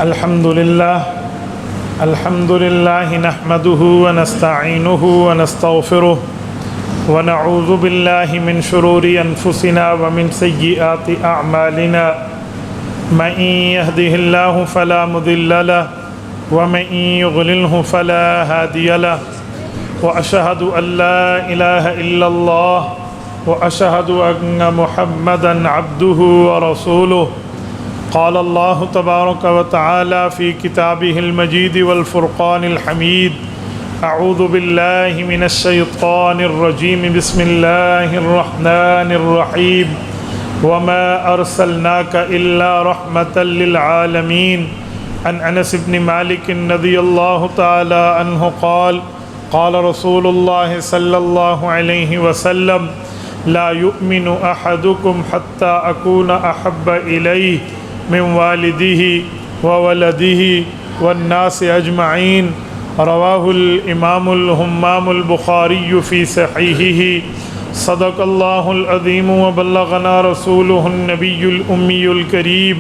الحمد لله نحمده ونستعينه ونستغفره ونعوذ بالله من شرور أنفسنا ومن سيئات أعمالنا من يهده الله فلا مضل له ومن يضلله فلا هادي له وأشهد أن لا إله إلا الله وأشهد أن محمدا عبده ورسوله قال الله تبارك وتعالى في كتابه المجيد والفرقان الحميد أعوذ بالله من الشيطان الرجيم بسم الله الرحمن الرحيم وما أرسلناك إلا رحمة للعالمين عن أنس بن مالك رضي الله تعالى عنه قال قال رسول الله صلى الله عليه وسلم لا يؤمن أحدكم حتى أكون أحب إليه من والده وولده والناس أجمعين رواه الإمام الهمام البخاري في صحيحه صدق الله العظيم وبلغنا رسوله النبي الأمي الكريم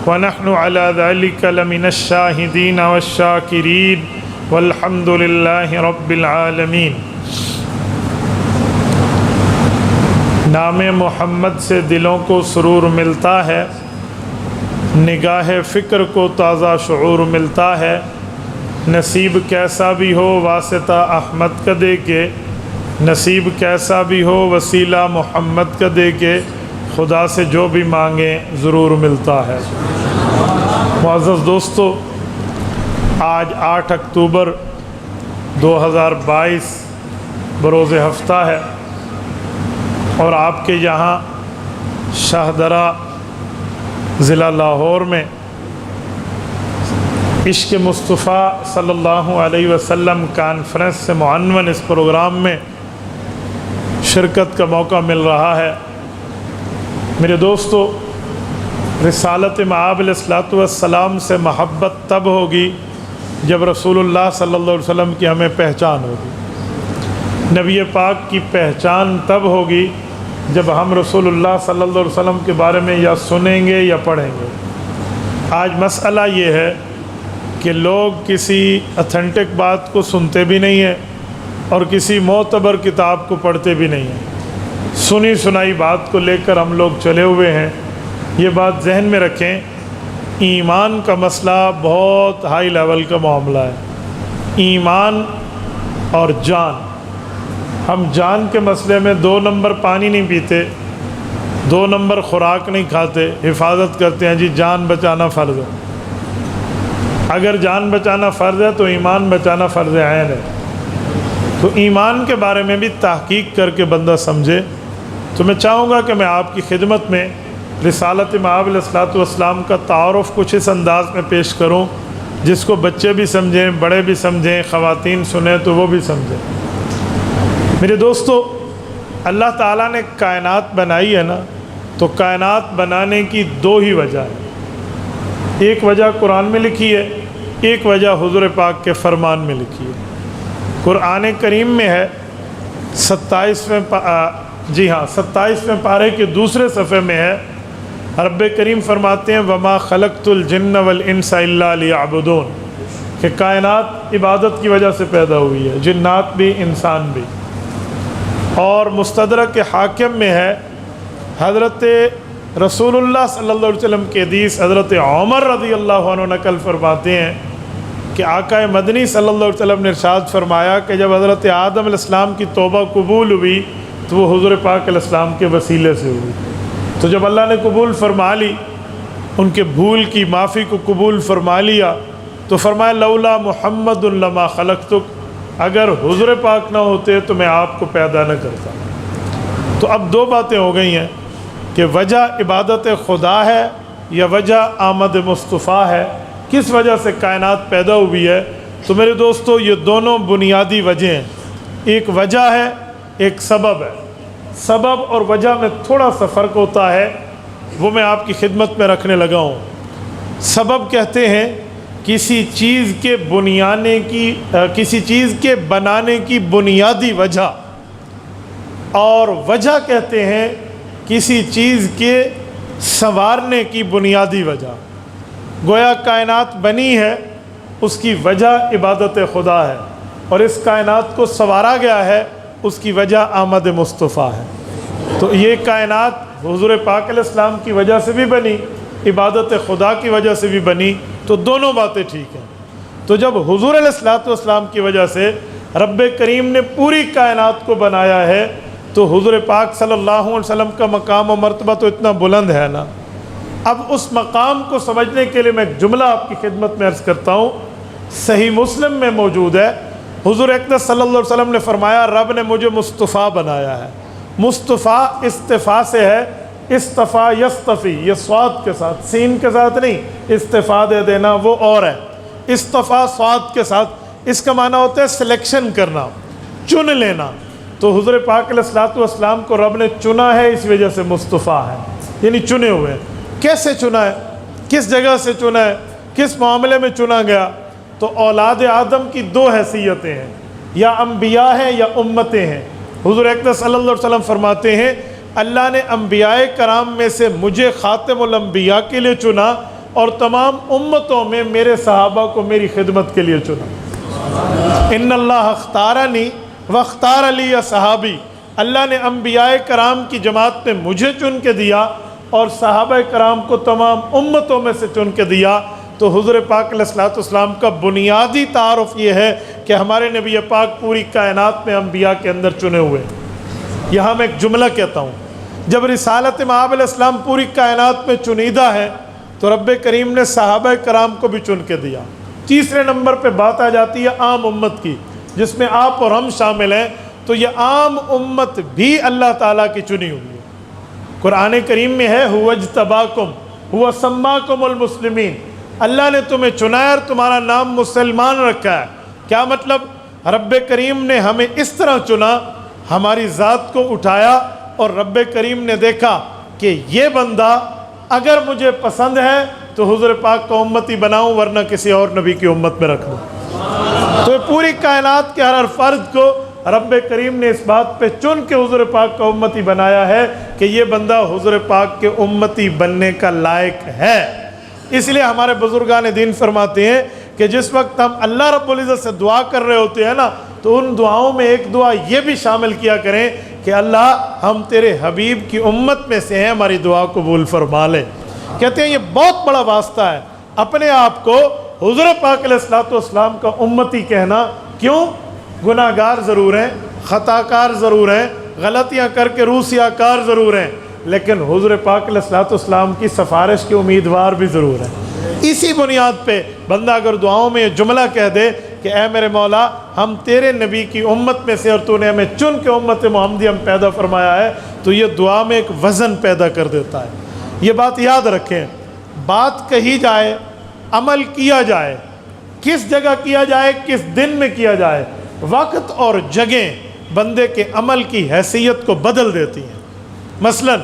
ونحن على ذلك لمن الشاهدين والشاكرين والحمد لله رب العالمين۔ نام محمد سے دلوں کو سرور ملتا ہے، نگاہ فکر کو تازہ شعور ملتا ہے، نصیب کیسا بھی ہو واسطہ احمد کا دے کے، نصیب کیسا بھی ہو وسیلہ محمد کا دے کے، خدا سے جو بھی مانگیں ضرور ملتا ہے۔ معزز دوستو، آج 8 اکتوبر 2022 بروز ہفتہ ہے اور آپ کے یہاں شاہدرہ ضلع لاہور میں عشق مصطفیٰ صلی اللہ علیہ وسلم کانفرنس سے معنون اس پروگرام میں شرکت کا موقع مل رہا ہے۔ میرے دوستو، رسالت مآب علیہ السلام سے محبت تب ہوگی جب رسول اللہ صلی اللہ علیہ وسلم کی ہمیں پہچان ہوگی۔ نبی پاک کی پہچان تب ہوگی جب ہم رسول اللہ صلی اللہ علیہ وسلم کے بارے میں یا سنیں گے یا پڑھیں گے۔ آج مسئلہ یہ ہے کہ لوگ کسی اتھینٹک بات کو سنتے بھی نہیں ہیں اور کسی معتبر کتاب کو پڑھتے بھی نہیں ہیں، سنی سنائی بات کو لے کر ہم لوگ چلے ہوئے ہیں۔ یہ بات ذہن میں رکھیں، ایمان کا مسئلہ بہت ہائی لیول کا معاملہ ہے۔ ایمان اور جان، ہم جان کے مسئلے میں 2 نمبر پانی نہیں پیتے، 2 نمبر خوراک نہیں کھاتے، حفاظت کرتے ہیں جی جان بچانا فرض ہے۔ اگر جان بچانا فرض ہے تو ایمان بچانا فرض عین ہے۔ تو ایمان کے بارے میں بھی تحقیق کر کے بندہ سمجھے۔ تو میں چاہوں گا کہ میں آپ کی خدمت میں رسالت مآب علیہ السلام کا تعارف کچھ اس انداز میں پیش کروں جس کو بچے بھی سمجھیں، بڑے بھی سمجھیں، خواتین سنیں تو وہ بھی سمجھیں۔ میرے دوستو، اللہ تعالیٰ نے کائنات بنائی ہے نا، تو کائنات بنانے کی 2 ہی وجہ ہے۔ ایک وجہ قرآن میں لکھی ہے، ایک وجہ حضور پاک کے فرمان میں لکھی ہے۔ قرآن کریم میں ہے 27ویں پارے کے دوسرے صفحے میں ہے، رب کریم فرماتے ہیں وَمَا خَلَقْتُ الْجِنَّ وَالْإِنسَ إِلَّا لِيَعْبُدُونَ، کہ کائنات عبادت کی وجہ سے پیدا ہوئی ہے، جنات بھی انسان بھی۔ اور مستدرک حاکم میں ہے، حضرت رسول اللہ صلی اللہ علیہ وسلم کے حدیث حضرت عمر رضی اللہ عنہ نقل فرماتے ہیں کہ آقا مدنی صلی اللہ علیہ وسلم نے ارشاد فرمایا کہ جب حضرت آدم علیہ السلام کی توبہ قبول ہوئی تو وہ حضور پاک علیہ السلام کے وسیلے سے ہوئی۔ تو جب اللہ نے قبول فرما لی، ان کے بھول کی معافی کو قبول فرما لیا، تو فرمایا لولا محمد لما خلقتک، اگر حضور پاک نہ ہوتے تو میں آپ کو پیدا نہ کرتا۔ تو اب 2 باتیں ہو گئی ہیں کہ وجہ عبادت خدا ہے یا وجہ آمد مصطفیٰ ہے، کس وجہ سے کائنات پیدا ہوئی ہے۔ تو میرے دوستو، یہ دونوں بنیادی وجہ ہیں، ایک وجہ ہے ایک سبب ہے۔ سبب اور وجہ میں تھوڑا سا فرق ہوتا ہے، وہ میں آپ کی خدمت میں رکھنے لگا ہوں۔ سبب کہتے ہیں کسی چیز کے بنانے کی بنیادی وجہ، اور وجہ کہتے ہیں کسی چیز کے سنوارنے کی بنیادی وجہ۔ گویا کائنات بنی ہے اس کی وجہ عبادت خدا ہے، اور اس کائنات کو سنوارا گیا ہے اس کی وجہ آمد مصطفیٰ ہے۔ تو یہ کائنات حضور پاک علیہ السلام کی وجہ سے بھی بنی، عبادت خدا کی وجہ سے بھی بنی، تو دونوں باتیں ٹھیک ہیں۔ تو جب حضور علیہ السلام کی وجہ سے رب کریم نے پوری کائنات کو بنایا ہے تو حضور پاک صلی اللہ علیہ وسلم کا مقام و مرتبہ تو اتنا بلند ہے نا۔ اب اس مقام کو سمجھنے کے لیے میں ایک جملہ آپ کی خدمت میں عرض کرتا ہوں، صحیح مسلم میں موجود ہے۔ حضور اقدس صلی اللہ علیہ وسلم نے فرمایا رب نے مجھے مصطفیٰ بنایا ہے۔ مصطفیٰ استفاء سے ہے، استفا یستفی، یہ صاد کے ساتھ، سین کے ساتھ نہیں، استفاء دے دینا وہ اور ہے، استفا صاد کے ساتھ۔ اس کا معنی ہوتا ہے سلیکشن کرنا، چن لینا۔ تو حضور پاک علیہ السلام کو رب نے چنا ہے، اس وجہ سے مصطفیٰ ہے، یعنی چنے ہوئے۔ کیسے چنا ہے، کس جگہ سے چنا ہے، کس معاملے میں چنا گیا؟ تو اولاد آدم کی دو حیثیتیں ہیں، یا انبیاء ہیں یا امتیں ہیں۔ حضور اقدس صلی اللہ علیہ وسلم فرماتے ہیں اللہ نے انبیاء کرام میں سے مجھے خاتم الانبیاء کے لیے چنا، اور تمام امتوں میں میرے صحابہ کو میری خدمت کے لیے چنا۔ ان اللہ اختارنی واختار لی صحابی، اللہ نے انبیاء کرام کی جماعت میں مجھے چن کے دیا اور صحابہ کرام کو تمام امتوں میں سے چن کے دیا۔ تو حضور پاک علیہ السلام کا بنیادی تعارف یہ ہے کہ ہمارے نبی پاک پوری کائنات میں انبیاء کے اندر چنے ہوئے۔ یہاں میں ایک جملہ کہتا ہوں، جب رسالت مآب علیہ السلام پوری کائنات میں چنیدہ ہے تو رب کریم نے صحابہ کرام کو بھی چن کے دیا۔ تیسرے نمبر پہ بات آ جاتی ہے عام امت کی، جس میں آپ اور ہم شامل ہیں۔ تو یہ عام امت بھی اللہ تعالیٰ کی چنی ہوئی ہے۔ قرآن کریم میں ہے هو اجتباکم هو سماکم المسلمین، اللہ نے تمہیں چنا ہے اور تمہارا نام مسلمان رکھا ہے۔ کیا مطلب؟ رب کریم نے ہمیں اس طرح چنا، ہماری ذات کو اٹھایا، اور رب کریم نے دیکھا کہ یہ بندہ اگر مجھے پسند ہے تو حضور پاک کا امتی بناؤں، ورنہ کسی اور نبی کی امت میں رکھ دوں۔ تو پوری کائنات کے ہر فرد کو رب کریم نے اس بات پہ چن کے حضور پاک کا امتی بنایا ہے کہ یہ بندہ حضور پاک کے امتی بننے کا لائق ہے۔ اس لیے ہمارے بزرگان دین فرماتے ہیں کہ جس وقت ہم اللہ رب العزت سے دعا کر رہے ہوتے ہیں نا، تو ان دعاؤں میں ایک دعا یہ بھی شامل کیا کریں کہ اللہ ہم تیرے حبیب کی امت میں سے ہیں، ہماری دعا قبول فرما لے۔ کہتے ہیں یہ بہت بڑا واسطہ ہے اپنے آپ کو حضور پاک علیہ السلام کا امتی کہنا۔ کیوں؟ گناہ گار ضرور ہیں، خطا کار ضرور ہیں، غلطیاں کر کے روسیا کار ضرور ہیں، لیکن حضور پاک علیہ السلام کی سفارش کے امیدوار بھی ضرور ہیں۔ اسی بنیاد پہ بندہ اگر دعاؤں میں یہ جملہ کہہ دے کہ اے میرے مولا ہم تیرے نبی کی امت میں سے اور تو نے ہمیں چن کے امت محمدی ہم پیدا فرمایا ہے، تو یہ دعا میں ایک وزن پیدا کر دیتا ہے۔ یہ بات یاد رکھیں، بات کہی جائے، عمل کیا جائے، کس جگہ کیا جائے، کس دن میں کیا جائے، وقت اور جگہ بندے کے عمل کی حیثیت کو بدل دیتی ہیں۔ مثلا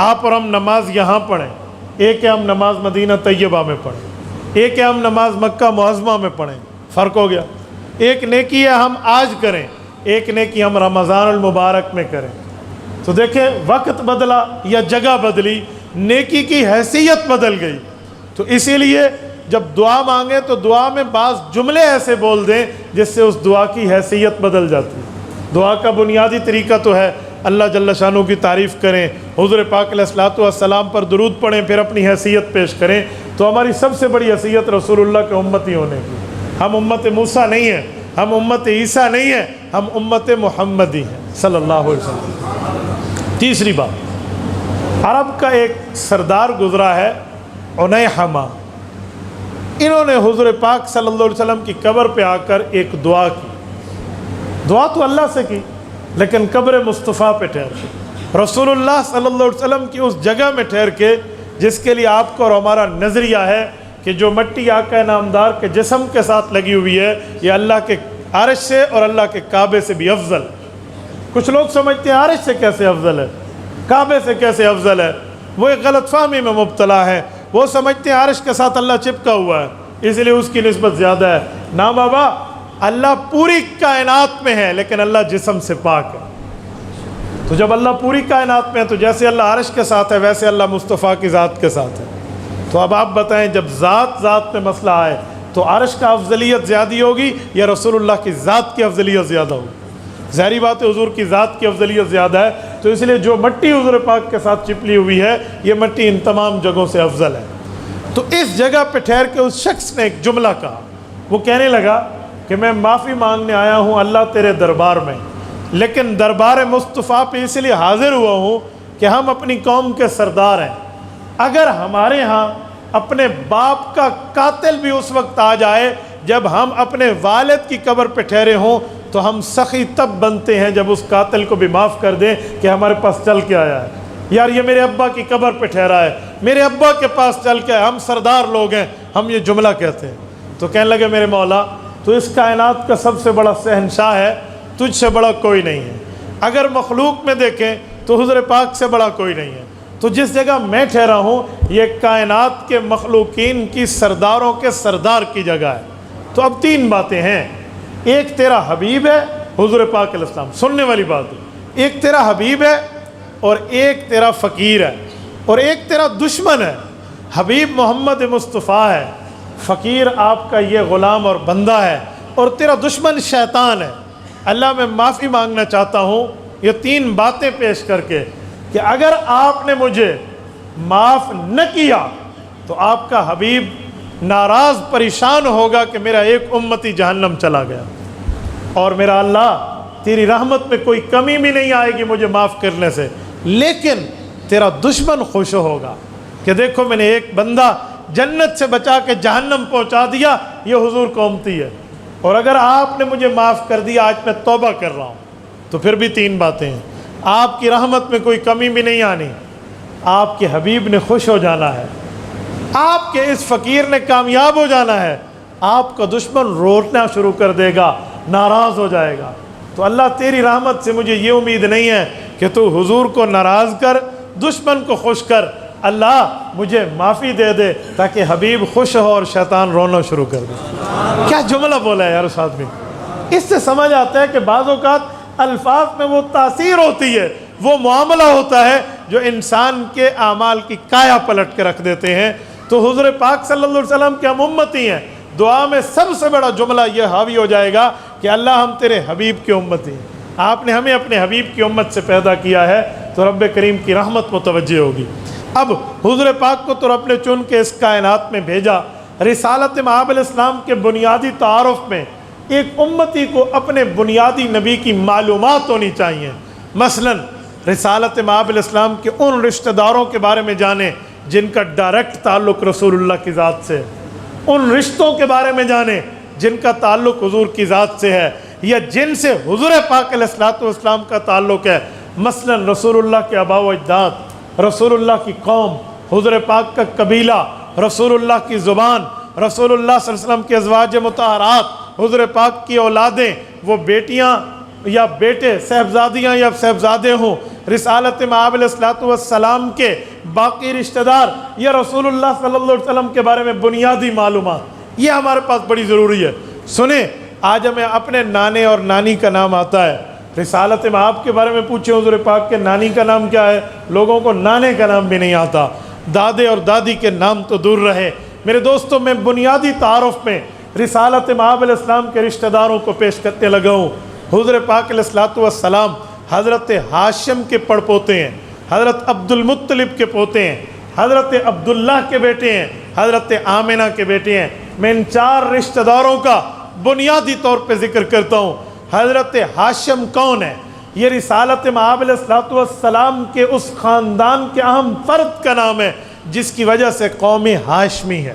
آپ اور ہم نماز یہاں پڑھیں، ایک ہے ہم نماز مدینہ طیبہ میں پڑھیں، ایک ہے ہم نماز مکہ معظمہ میں پڑھیں، فرق ہو گیا۔ ایک نیکی ہے ہم آج کریں، ایک نیکی ہم رمضان المبارک میں کریں۔ تو دیکھیں وقت بدلا یا جگہ بدلی، نیکی کی حیثیت بدل گئی۔ تو اسی لیے جب دعا مانگیں تو دعا میں بعض جملے ایسے بول دیں جس سے اس دعا کی حیثیت بدل جاتی ہے۔ دعا کا بنیادی طریقہ تو ہے اللہ جل شانہ کی تعریف کریں، حضور پاک علیہ السلام پر درود پڑھیں، پھر اپنی حیثیت پیش کریں۔ تو ہماری سب سے بڑی حیثیت رسول اللہ کے امتی ہونے کی۔ ہم امت موسیٰ نہیں ہیں، ہم امت عیسیٰ نہیں ہیں، ہم امت محمدی ہیں صلی اللہ علیہ وسلم۔ تیسری بات، عرب کا ایک سردار گزرا ہے عنیحمہ، انہوں نے حضور پاک صلی اللہ علیہ وسلم کی قبر پہ آ کر ایک دعا کی۔ دعا تو اللہ سے کی لیکن قبر مصطفیٰ پہ ٹھہر کے، رسول اللہ صلی اللہ علیہ وسلم کی اس جگہ میں ٹھہر کے جس کے لیے آپ کو اور ہمارا نظریہ ہے کہ جو مٹی آقا نامدار کے جسم کے ساتھ لگی ہوئی ہے یہ اللہ کے عرش سے اور اللہ کے کعبے سے بھی افضل۔ کچھ لوگ سمجھتے ہیں عرش سے کیسے افضل ہے، کعبے سے کیسے افضل ہے، وہ ایک غلط فہمی میں مبتلا ہے۔ وہ سمجھتے ہیں عرش کے ساتھ اللہ چپکا ہوا ہے اس لیے اس کی نسبت زیادہ ہے۔ نا بابا، اللہ پوری کائنات میں ہے لیکن اللہ جسم سے پاک ہے۔ تو جب اللہ پوری کائنات میں ہے تو جیسے اللہ عرش کے ساتھ ہے ویسے اللہ مصطفیٰ کی ذات کے ساتھ ہے۔ تو تو اب آپ بتائیں جب ذات میں مسئلہ آئے تو عرش کا افضلیت زیادہ ہوگی یا رسول اللہ کی ذات کی افضلیت زیادہ ہوگی؟ ظاہری بات ہے حضور کی ذات کی افضلیت زیادہ ہے، تو اس لیے جو مٹی حضور پاک کے ساتھ چپلی ہوئی ہے یہ مٹی ان تمام جگہوں سے افضل ہے۔ تو اس جگہ پہ ٹھہر کے اس شخص نے ایک جملہ کہا، وہ کہنے لگا کہ میں معافی مانگنے آیا ہوں اللہ تیرے دربار میں، لیکن دربار مصطفیٰ پہ اس لیے حاضر ہوا ہوں کہ ہم اپنی قوم کے سردار ہیں، اگر ہمارے ہاں اپنے باپ کا قاتل بھی اس وقت آ جائے جب ہم اپنے والد کی قبر پہ ٹھہرے ہوں تو ہم سخی تب بنتے ہیں جب اس قاتل کو بھی معاف کر دیں کہ ہمارے پاس چل کے آیا ہے، یار یہ میرے ابا کی قبر پہ ٹھہرا ہے، میرے ابا کے پاس چل کے ہم سردار لوگ ہیں، ہم یہ جملہ کہتے ہیں۔ تو کہنے لگے میرے مولا تو اس کائنات کا سب سے بڑا شہنشاہ ہے، تجھ سے بڑا کوئی نہیں ہے، اگر مخلوق میں دیکھیں تو حضور پاک سے بڑا کوئی نہیں ہے، تو جس جگہ میں ٹھہرا ہوں یہ کائنات کے مخلوقین کی سرداروں کے سردار کی جگہ ہے۔ تو اب تین باتیں ہیں، ایک تیرا حبیب ہے حضور پاک علیہ السلام، سننے والی بات ہے، ایک تیرا حبیب ہے اور ایک تیرا فقیر ہے اور ایک تیرا دشمن ہے۔ حبیب محمد مصطفیٰ ہے، فقیر آپ کا یہ غلام اور بندہ ہے، اور تیرا دشمن شیطان ہے۔ اللہ میں معافی مانگنا چاہتا ہوں یہ تین باتیں پیش کر کے کہ اگر آپ نے مجھے معاف نہ کیا تو آپ کا حبیب ناراض پریشان ہوگا کہ میرا ایک امتی جہنم چلا گیا، اور میرا اللہ تیری رحمت میں کوئی کمی بھی نہیں آئے گی مجھے معاف کرنے سے، لیکن تیرا دشمن خوش ہوگا کہ دیکھو میں نے ایک بندہ جنت سے بچا کے جہنم پہنچا دیا، یہ حضور کا امتی ہے، اور اگر آپ نے مجھے معاف کر دیا آج میں توبہ کر رہا ہوں۔ تو پھر بھی تین باتیں ہیں، آپ کی رحمت میں کوئی کمی بھی نہیں آنی، آپ کے حبیب نے خوش ہو جانا ہے، آپ کے اس فقیر نے کامیاب ہو جانا ہے، آپ کا دشمن رونا شروع کر دے گا، ناراض ہو جائے گا۔ تو اللہ تیری رحمت سے مجھے یہ امید نہیں ہے کہ تو حضور کو ناراض کر، دشمن کو خوش کر، اللہ مجھے معافی دے دے تاکہ حبیب خوش ہو اور شیطان رونا شروع کر دے۔ کیا جملہ بولا ہے یار اس آدمی، اس سے سمجھ آتا ہے کہ بعض اوقات الفاظ میں وہ تاثیر ہوتی ہے، وہ معاملہ ہوتا ہے جو انسان کے اعمال کی کایا پلٹ کے رکھ دیتے ہیں۔ تو حضور پاک صلی اللہ علیہ وسلم کے ہم امتی ہیں، دعا میں سب سے بڑا جملہ یہ حاوی ہو جائے گا کہ اللہ ہم تیرے حبیب کے امتی ہیں، آپ نے ہمیں اپنے حبیب کی امت سے پیدا کیا ہے، تو رب کریم کی رحمت متوجہ ہوگی۔ اب حضور پاک کو تو رب نے چن کے اس کائنات میں بھیجا، رسالت مآب علیہ السلام کے بنیادی تعارف میں ایک امتی کو اپنے بنیادی نبی کی معلومات ہونی چاہیے، مثلا رسالت مآب علیہ السلام کے ان رشتہ داروں کے بارے میں جانیں جن کا ڈائریکٹ تعلق رسول اللہ کی ذات سے ہے، ان رشتوں کے بارے میں جانیں جن کا تعلق حضور کی ذات سے ہے یا جن سے حضور پاک علیہ السلام کا تعلق ہے، مثلا رسول اللہ کے آباء و اجداد، رسول اللہ کی قوم، حضور پاک کا قبیلہ، رسول اللہ کی زبان، رسول اللہ صلی اللہ علیہ وسلم کے ازواج مطہرات، حضور پاک کی اولادیں، وہ بیٹیاں یا بیٹے، صاحبزادیاں یا صاحبزادے ہوں، رسالت مآب علیہ السلام کے باقی رشتہ دار یا رسول اللہ صلی اللہ علیہ وسلم کے بارے میں بنیادی معلومات، یہ ہمارے پاس بڑی ضروری ہے۔ سنیں، آج ہمیں اپنے نانے اور نانی کا نام آتا ہے، رسالت مآب کے بارے میں پوچھیں حضور پاک کے نانی کا نام کیا ہے، لوگوں کو نانے کا نام بھی نہیں آتا، دادے اور دادی کے نام تو دور رہے۔ میرے دوستوں، میں بنیادی تعارف میں رسالت مآب علیہ السلام کے رشتہ داروں کو پیش کرنے لگا ہوں۔ حضور پاک علیہ السلام حضرت ہاشم کے پڑپوتے ہیں، حضرت عبد المطلب کے پوتے ہیں، حضرت عبداللہ کے بیٹے ہیں، حضرت آمنہ کے بیٹے ہیں۔ میں ان چار رشتہ داروں کا بنیادی طور پہ ذکر کرتا ہوں۔ حضرت ہاشم کون ہے؟ یہ رسالت مآب علیہ السلام کے اس خاندان کے اہم فرد کا نام ہے جس کی وجہ سے قوم ہاشمی ہے۔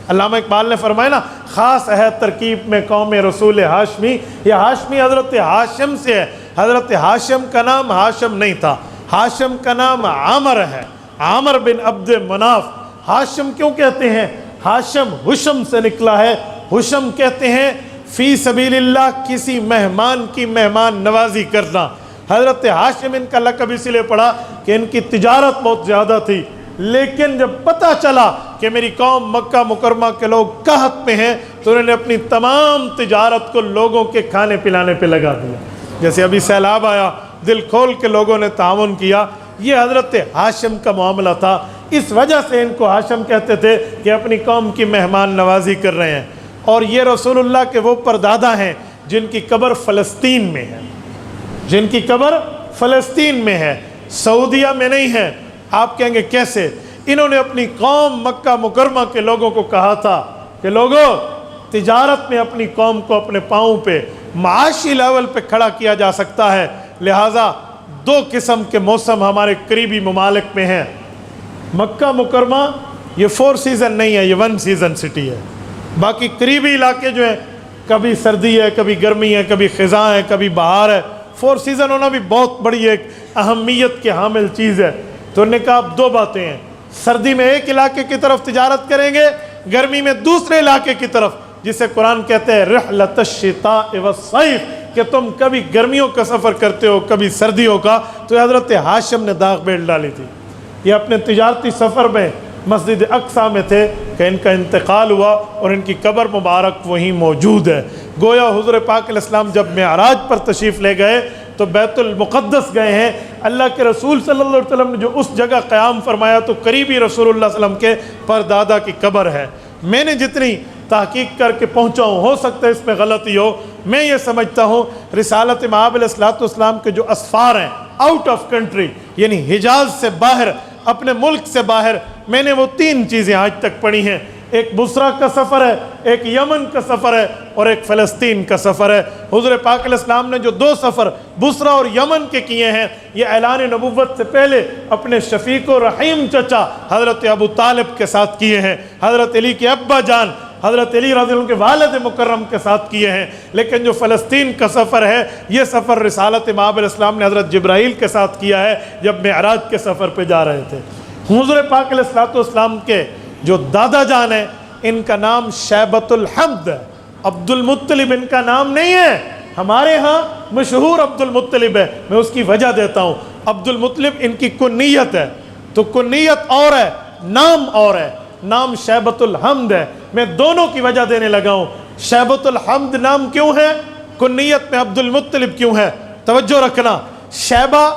علامہ اقبال نے فرمایا نا، خاص ہے ترکیب میں قوم رسول ہاشمی، یہ ہاشمی حضرت ہاشم سے ہے۔ حضرت ہاشم کا نام ہاشم نہیں تھا، ہاشم کا نام عامر ہے، عامر بن عبد مناف۔ ہاشم کیوں کہتے ہیں؟ ہاشم حشم سے نکلا ہے، حشم کہتے ہیں فی سبیل اللہ کسی مہمان کی مہمان نوازی کرنا۔ حضرت ہاشم ان کا لقب اس لیے پڑا کہ ان کی تجارت بہت زیادہ تھی، لیکن جب پتہ چلا کہ میری قوم مکہ مکرمہ کے لوگ قحط میں ہیں تو انہوں نے اپنی تمام تجارت کو لوگوں کے کھانے پلانے پہ لگا دیا۔ جیسے ابھی سیلاب آیا، دل کھول کے لوگوں نے تعاون کیا، یہ حضرت ہاشم کا معاملہ تھا۔ اس وجہ سے ان کو ہاشم کہتے تھے کہ اپنی قوم کی مہمان نوازی کر رہے ہیں۔ اور یہ رسول اللہ کے وہ پردادا ہیں جن کی قبر فلسطین میں ہے، جن کی قبر فلسطین میں ہے، سعودیہ میں نہیں ہے۔ آپ کہیں گے کیسے؟ انہوں نے اپنی قوم مکہ مکرمہ کے لوگوں کو کہا تھا کہ لوگوں، تجارت میں اپنی قوم کو اپنے پاؤں پہ معاشی لیول پہ کھڑا کیا جا سکتا ہے، لہٰذا دو قسم کے موسم ہمارے قریبی ممالک میں ہیں۔ مکہ مکرمہ یہ 4 سیزن نہیں ہے، یہ 1 سیزن سٹی ہے۔ باقی قریبی علاقے جو ہیں کبھی سردی ہے، کبھی گرمی ہے، کبھی خزاں ہے، کبھی بہار ہے۔ 4 سیزن ہونا بھی بہت بڑی ایک اہمیت کے حامل چیز ہے۔ تو انہوں نے کہا اب 2 باتیں ہیں، سردی میں ایک علاقے کی طرف تجارت کریں گے، گرمی میں دوسرے علاقے کی طرف، جسے قرآن کہتے ہیں رحلۃ الشتاء والصیف، کہ تم کبھی گرمیوں کا سفر کرتے ہو کبھی سردیوں کا۔ تو حضرت ہاشم نے داغ بیل ڈالی تھی۔ یہ اپنے تجارتی سفر میں مسجد اقصیٰ میں تھے کہ ان کا انتقال ہوا اور ان کی قبر مبارک وہیں موجود ہے۔ گویا حضور پاک علیہ السلام جب معراج پر تشریف لے گئے تو بیت المقدس گئے ہیں۔ اللہ کے رسول صلی اللہ علیہ وسلم نے جو اس جگہ قیام فرمایا تو قریبی رسول اللہ صلی اللہ علیہ وسلم کے پردادا کی قبر ہے۔ میں نے جتنی تحقیق کر کے پہنچا ہوں، ہو سکتا ہے اس میں غلطی ہو، میں یہ سمجھتا ہوں رسالت مآب علیہ السلام کے جو اسفار ہیں آؤٹ آف کنٹری، یعنی حجاز سے باہر، اپنے ملک سے باہر، میں نے وہ 3 چیزیں آج تک پڑھی ہیں۔ ایک بصرہ کا سفر ہے، ایک یمن کا سفر ہے، اور ایک فلسطین کا سفر ہے۔ حضور پاک علیہ السلام نے جو 2 سفر بصرہ اور یمن کے کیے ہیں، یہ اعلان نبوت سے پہلے اپنے شفیق و رحیم چچا حضرت ابو طالب کے ساتھ کیے ہیں، حضرت علی کے ابا جان حضرت علی رضی اللہ عنہ کے والد مکرم کے ساتھ کیے ہیں۔ لیکن جو فلسطین کا سفر ہے، یہ سفر رسالت مآب علیہ السلام نے حضرت جبرائیل کے ساتھ کیا ہے جب معراج کے سفر پہ جا رہے تھے۔ حضور پاک علیہ السلام کے جو دادا جان ہیں، ان کا نام شیبۃ الحمد ہے، عبد المطلب ان کا نام نہیں ہے۔ ہمارے ہاں مشہور عبد المطلب ہے، میں اس کی وجہ دیتا ہوں۔ عبد المطلب ان کی کنیت ہے، تو کنیت اور ہے، نام اور ہے، نام شیبۃ الحمد ہے۔ میں دونوں کی وجہ دینے لگا ہوں۔ شیبۃ الحمد نام کیوں ہے، کنیت میں عبد المطلب کیوں ہے؟ توجہ رکھنا، شیبہ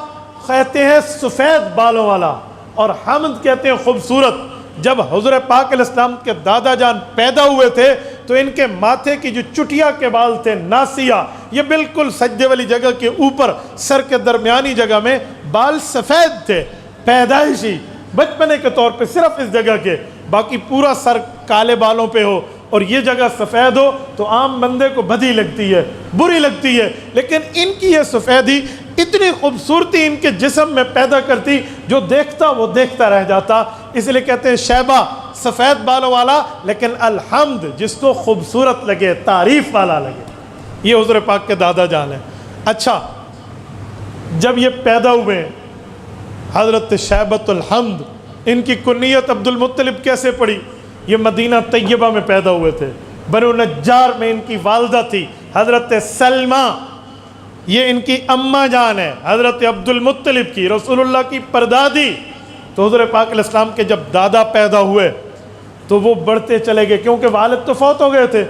کہتے ہیں سفید بالوں والا، اور حمد کہتے ہیں خوبصورت۔ جب حضور پاک علیہ السلام کے دادا جان پیدا ہوئے تھے تو ان کے ماتھے کی جو چٹیا کے بال تھے، ناسیہ، یہ بالکل سجدے والی جگہ کے اوپر سر کے درمیانی جگہ میں بال سفید تھے، پیدائشی بچپنے کے طور پہ صرف اس جگہ کے، باقی پورا سر کالے بالوں پہ ہو اور یہ جگہ سفید ہو تو عام بندے کو بدی لگتی ہے، بری لگتی ہے۔ لیکن ان کی یہ سفیدی اتنی خوبصورتی ان کے جسم میں پیدا کرتی، جو دیکھتا وہ دیکھتا رہ جاتا۔ اس لیے کہتے ہیں شیبہ سفید بالوں والا، لیکن الحمد جس کو خوبصورت لگے، تعریف والا لگے۔ یہ حضور پاک کے دادا جان ہیں۔ اچھا، جب یہ پیدا ہوئے حضرت شیبۃ الحمد، ان کی کنیت عبد المطلب کیسے پڑی؟ یہ مدینہ طیبہ میں پیدا ہوئے تھے، بنو نجار میں ان کی والدہ تھی حضرت سلمہ، یہ ان کی اماں جان ہے حضرت عبد المطلب کی، رسول اللہ کی پردادی۔ تو حضور پاک علیہ السلام کے جب دادا پیدا ہوئے تو وہ بڑھتے چلے گئے، کیونکہ والد تو فوت ہو گئے تھے۔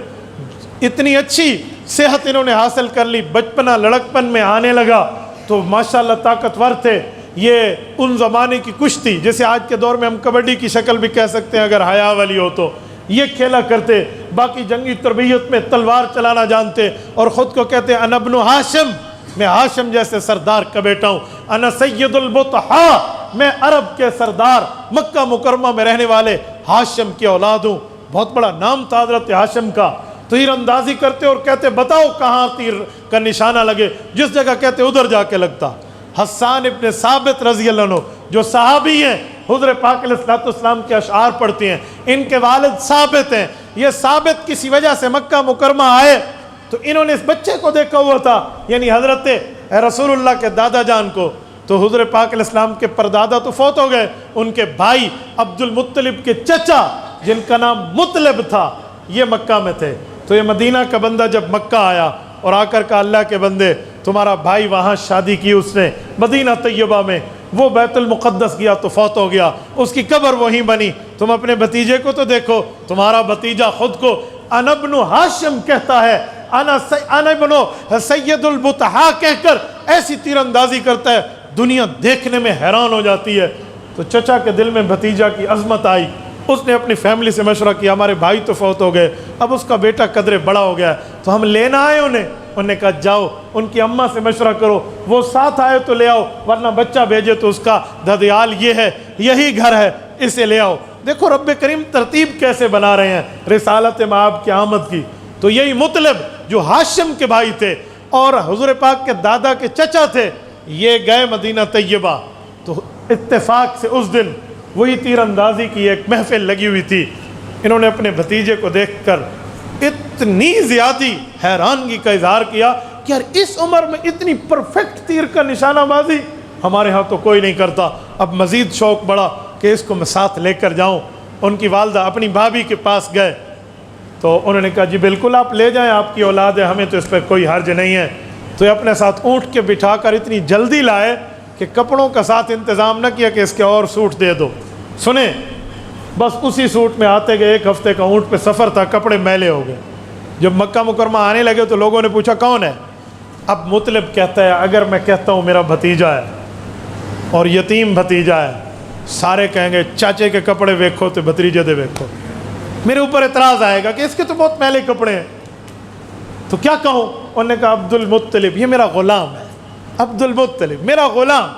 اتنی اچھی صحت انہوں نے حاصل کر لی، بچپنا لڑکپن میں آنے لگا تو ماشاءاللہ طاقتور تھے۔ یہ ان زمانے کی کشتی، جیسے آج کے دور میں ہم کبڈی کی شکل بھی کہہ سکتے ہیں اگر حیا والی ہو تو، یہ کھیلا کرتے۔ باقی جنگی تربیت میں تلوار چلانا جانتے، اور خود کو کہتے ہیں انا ابن ہاشم، میں ہاشم جیسے سردار کا بیٹا ہوں، انا سید البطحاء، میں عرب کے سردار مکہ مکرمہ میں رہنے والے ہاشم کی اولاد ہوں۔ بہت بڑا نام تھا حضرت ہاشم کا۔ تیر اندازی کرتے اور کہتے بتاؤ کہاں تیر کا نشانہ لگے، جس جگہ کہتے ادھر جا کے لگتا۔ حسان ابن ثابت رضی اللہ عنہ جو صحابی ہیں، حضور پاک علیہ السلام کے اشعار پڑھتے ہیں، ان کے والد ثابت ہیں۔ یہ ثابت کسی وجہ سے مکہ مکرمہ آئے تو انہوں نے اس بچے کو دیکھا ہوا تھا، یعنی حضرت رسول اللہ کے دادا جان کو۔ تو حضور پاک علیہ السلام کے پردادا تو فوت ہو گئے، ان کے بھائی عبد المطلب کے چچا جن کا نام مطلب تھا، یہ مکہ میں تھے۔ تو یہ مدینہ کا بندہ جب مکہ آیا اور آ کر کہا اللہ کے بندے، تمہارا بھائی وہاں شادی کی اس نے مدینہ طیبہ میں، وہ بیت المقدس گیا تو فوت ہو گیا، اس کی قبر وہیں بنی، تم اپنے بھتیجے کو تو دیکھو، تمہارا بھتیجا خود کو انا ابن ہاشم کہتا ہے، انا ابن سید البطحاء کہہ کر ایسی تیر اندازی کرتا ہے، دنیا دیکھنے میں حیران ہو جاتی ہے۔ تو چچا کے دل میں بھتیجا کی عظمت آئی. اس نے اپنی فیملی سے مشورہ کیا, ہمارے بھائی تو فوت ہو گئے, اب اس کا بیٹا قدرے بڑا ہو گیا تو ہم لینا آئے انہیں. انہوں نے کہا جاؤ ان کی اماں سے مشورہ کرو, وہ ساتھ آئے تو لے آؤ, ورنہ بچہ بھیجے تو اس کا دھدیال یہ ہے, یہی گھر ہے, اسے لے آؤ. دیکھو رب کریم ترتیب کیسے بنا رہے ہیں رسالت مآب کی آمد کی. تو یہی مطلب جو ہاشم کے بھائی تھے اور حضور پاک کے دادا کے چچا تھے, یہ گئے مدینہ طیبہ. تو اتفاق سے اس دن وہی تیر اندازی کی ایک محفل لگی ہوئی تھی. انہوں نے اپنے بھتیجے کو دیکھ کر اتنی زیادی حیرانگی کا اظہار کیا کہ یار اس عمر میں اتنی پرفیکٹ تیر کا نشانہ بازی ہمارے ہاں تو کوئی نہیں کرتا. اب مزید شوق بڑھا کہ اس کو میں ساتھ لے کر جاؤں. ان کی والدہ اپنی بھابھی کے پاس گئے تو انہوں نے کہا جی بالکل آپ لے جائیں, آپ کی اولاد ہے, ہمیں تو اس پہ کوئی حرج نہیں ہے. تو یہ اپنے ساتھ اونٹ کے بٹھا کر اتنی جلدی لائے کہ کپڑوں کا ساتھ انتظام نہ کیا کہ اس کے اور سوٹ دے دو. سنیں, بس اسی سوٹ میں آتے گئے. 1 ہفتے کا اونٹ پہ سفر تھا, کپڑے میلے ہو گئے. جب مکہ مکرمہ آنے لگے تو لوگوں نے پوچھا کون ہے. اب مطلب کہتا ہے اگر میں کہتا ہوں میرا بھتیجا ہے اور یتیم بھتیجا ہے, سارے کہیں گے چاچے کے کپڑے ویکھو تو بھتیجے دے ویکھو. میرے اوپر اعتراض آئے گا کہ اس کے تو بہت میلے کپڑے ہیں, تو کیا کہوں. انہوں نے کہا عبد المطلب, یہ میرا غلام ہے, عبد المطلب میرا غلام.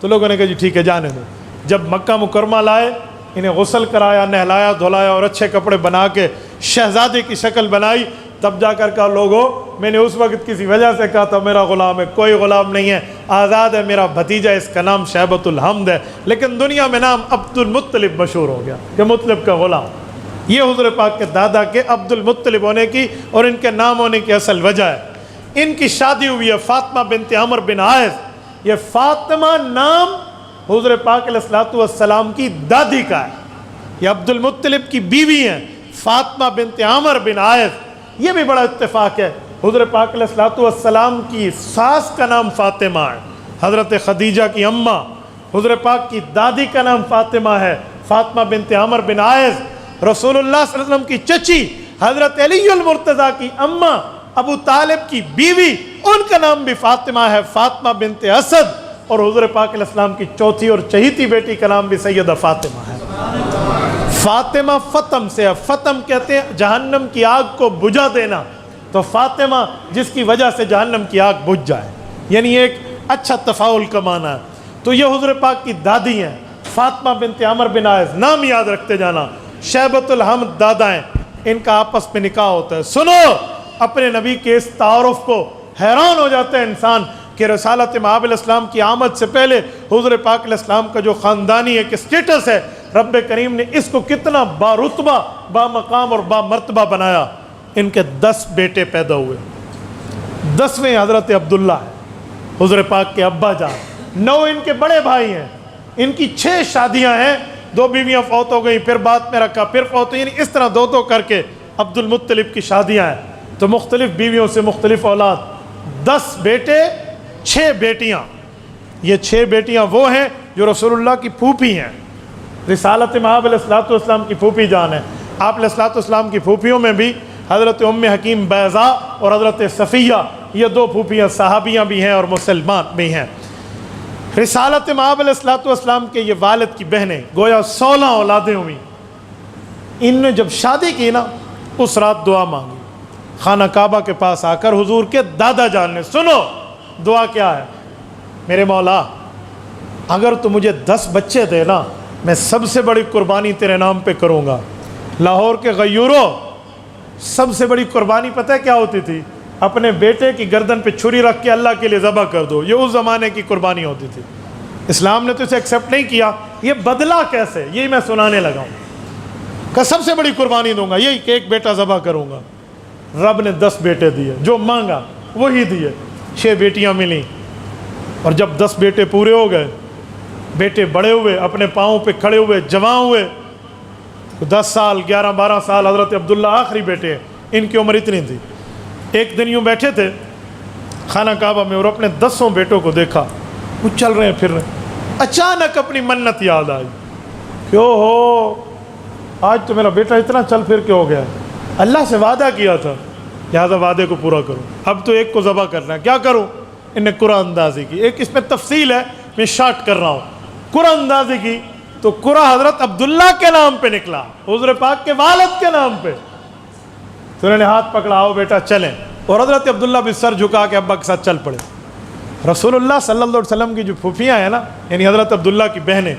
تو لوگوں نے کہا جی ٹھیک ہے جانے دو. جب مکہ مکرمہ لائے, انہیں غسل کرایا, نہلایا دھلایا اور اچھے کپڑے بنا کے شہزادے کی شکل بنائی, تب جا کر کہا لوگوں میں نے اس وقت کسی وجہ سے کہا تھا میرا غلام ہے, کوئی غلام نہیں ہے, آزاد ہے, میرا بھتیجا, اس کا نام شیبۃ الحمد ہے, لیکن دنیا میں نام عبد المطلب مشہور ہو گیا کہ مطلب کا غلام. یہ حضور پاک کے دادا کے عبد المطلب ہونے کی اور ان کے نام ہونے کی اصل وجہ ہے. ان کی شادی ہوئی ہے فاطمہ بنت عمر بن عائض. یہ فاطمہ نام حضور پاک علیہ الصلوۃ والسلام کی دادی کا ہے. یہ عبد المطلب کی بیوی ہیں فاطمہ بنت عمر بن عائض. یہ بھی بڑا اتفاق ہے, حضور پاک علیہ الصلوۃ والسلام کی ساس کا نام فاطمہ ہے, حضرت خدیجہ کی اماں. حضور پاک کی دادی کا نام فاطمہ ہے, فاطمہ بنت عمر بن عائض. رسول اللہ صلی اللہ علیہ وسلم کی چچی حضرت علی المرتضیٰ کی اماں ابو طالب کی بیوی, ان کا نام بھی فاطمہ ہے, فاطمہ بنت اسد. اور حضور پاک علیہ السلام کی چوتھی اور چہیتی بیٹی کا نام بھی سیدہ فاطمہ ہے. فاطمہ فتم سے ہے, فتم کہتے ہیں جہنم کی آگ کو بجھا دینا, تو فاطمہ جس کی وجہ سے جہنم کی آگ بجھ جائے, یعنی ایک اچھا تفاعل کا معنی ہے. تو یہ حضور پاک کی دادی ہیں فاطمہ بنت عمر بن عائض. نام یاد رکھتے جانا. شیبۃ الحمد دادا ہیں, ان کا آپس میں نکاح ہوتا ہے. سنو اپنے نبی کے اس تعارف کو, حیران ہو جاتا ہے انسان کہ رسالت مآب علیہ السلام کی آمد سے پہلے حضور پاک علیہ السلام کا جو خاندانی ایک اسٹیٹس ہے, رب کریم نے اس کو کتنا بارتبہ, با مقام اور با مرتبہ بنایا. ان کے 10 بیٹے پیدا ہوئے. 10ویں حضرت عبداللہ ہے, حضور پاک کے ابا جان. 9 ان کے بڑے بھائی ہیں. ان کی 6 شادیاں ہیں, 2 بیویاں فوت ہو گئیں, پھر بعد میں رکھا, پھر فوت ہوئی, یعنی اس طرح 2 کر کے عبد المطلب کی شادیاں ہیں. تو مختلف بیویوں سے مختلف اولاد. 10 بیٹے 6 بیٹیاں. یہ 6 بیٹیاں وہ ہیں جو رسول اللہ کی پھوپھی ہیں. رسالت مآب علیہ الصلوۃ والسلام کی پھوپھی جان ہے. آپ علیہ الصلوۃ والسلام کی پھوپھیوں میں بھی حضرت ام حکیم بیضاء اور حضرت صفیہ, یہ 2 پھوپھیاں صحابیاں بھی ہیں اور مسلمان بھی ہیں. رسالت مآب علیہ الصلوۃ والسلام کے یہ والد کی بہنیں, گویا 16 اولادیں ہوئیں. ان نے جب شادی کی نا, اس رات دعا مانگی خانہ کعبہ کے پاس آ کر حضور کے دادا جان نے. سنو دعا کیا ہے, میرے مولا اگر تو مجھے 10 بچے دے نا, میں سب سے بڑی قربانی تیرے نام پہ کروں گا. لاہور کے غیوروں, سب سے بڑی قربانی پتہ ہے کیا ہوتی تھی؟ اپنے بیٹے کی گردن پہ چھری رکھ کے اللہ کے لیے ذبح کر دو. یہ اس زمانے کی قربانی ہوتی تھی. اسلام نے تو اسے ایکسیپٹ نہیں کیا. یہ بدلہ کیسے, یہی میں سنانے لگا ہوں. کہ سب سے بڑی قربانی دوں گا یہی کہ ایک بیٹا ذبح کروں گا. رب نے 10 بیٹے دیے, جو مانگا وہی دیے. 6 بیٹیاں ملیں, اور جب 10 بیٹے پورے ہو گئے, بیٹے بڑے ہوئے, اپنے پاؤں پہ کھڑے ہوئے, جوان ہوئے, 10 سال 11-12 سال. حضرت عبداللہ آخری بیٹے ہیں, ان کی عمر اتنی تھی. ایک دن یوں بیٹھے تھے خانہ کعبہ میں اور اپنے 10 بیٹوں کو دیکھا, وہ چل رہے ہیں پھر رہے ہیں. اچانک اپنی منت یاد آئی, کیوں ہو آج تو میرا بیٹا اتنا چل پھر کے ہو گیا, اللہ سے وعدہ کیا تھا, لہٰذا وعدے کو پورا کروں. اب تو ایک کو ذبح کرنا ہے, کیا کروں؟ انہیں قرآن اندازی کی. ایک اس میں تفصیل ہے, میں شارٹ کر رہا ہوں. قرآن اندازی کی تو قرآن حضرت عبداللہ کے نام پہ نکلا، حضور پاک کے والد کے نام پہ. تو انہوں نے ہاتھ پکڑا، آؤ بیٹا چلیں، اور حضرت عبداللہ بھی سر جھکا کے ابا کے ساتھ چل پڑے. رسول اللہ صلی اللہ علیہ وسلم کی جو پھوپھیاں ہیں نا، یعنی حضرت عبداللہ کی بہنیں،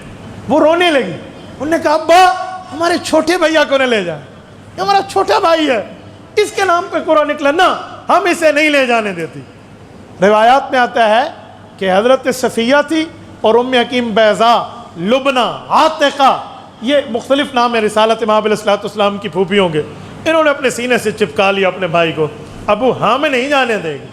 وہ رونے لگی. انہوں نے کہا ابا ہمارے چھوٹے بھیا کو نہ لے جائیں، یہ ہمارا چھوٹا بھائی ہے، اس کے نام پہ قرآن نکلا، نہ ہم اسے نہیں لے جانے دیتی. روایات میں آتا ہے کہ حضرت صفیہ تھی اور ام حکیم بیضاء، لبنہ، عاتقہ، یہ مختلف نام ہے رسالت امام علیہ الصلوۃ والسلام کی پھوپھیوں کے. انہوں نے اپنے سینے سے چپکا لیا اپنے بھائی کو، ابو ہمیں نہیں جانے دے گی.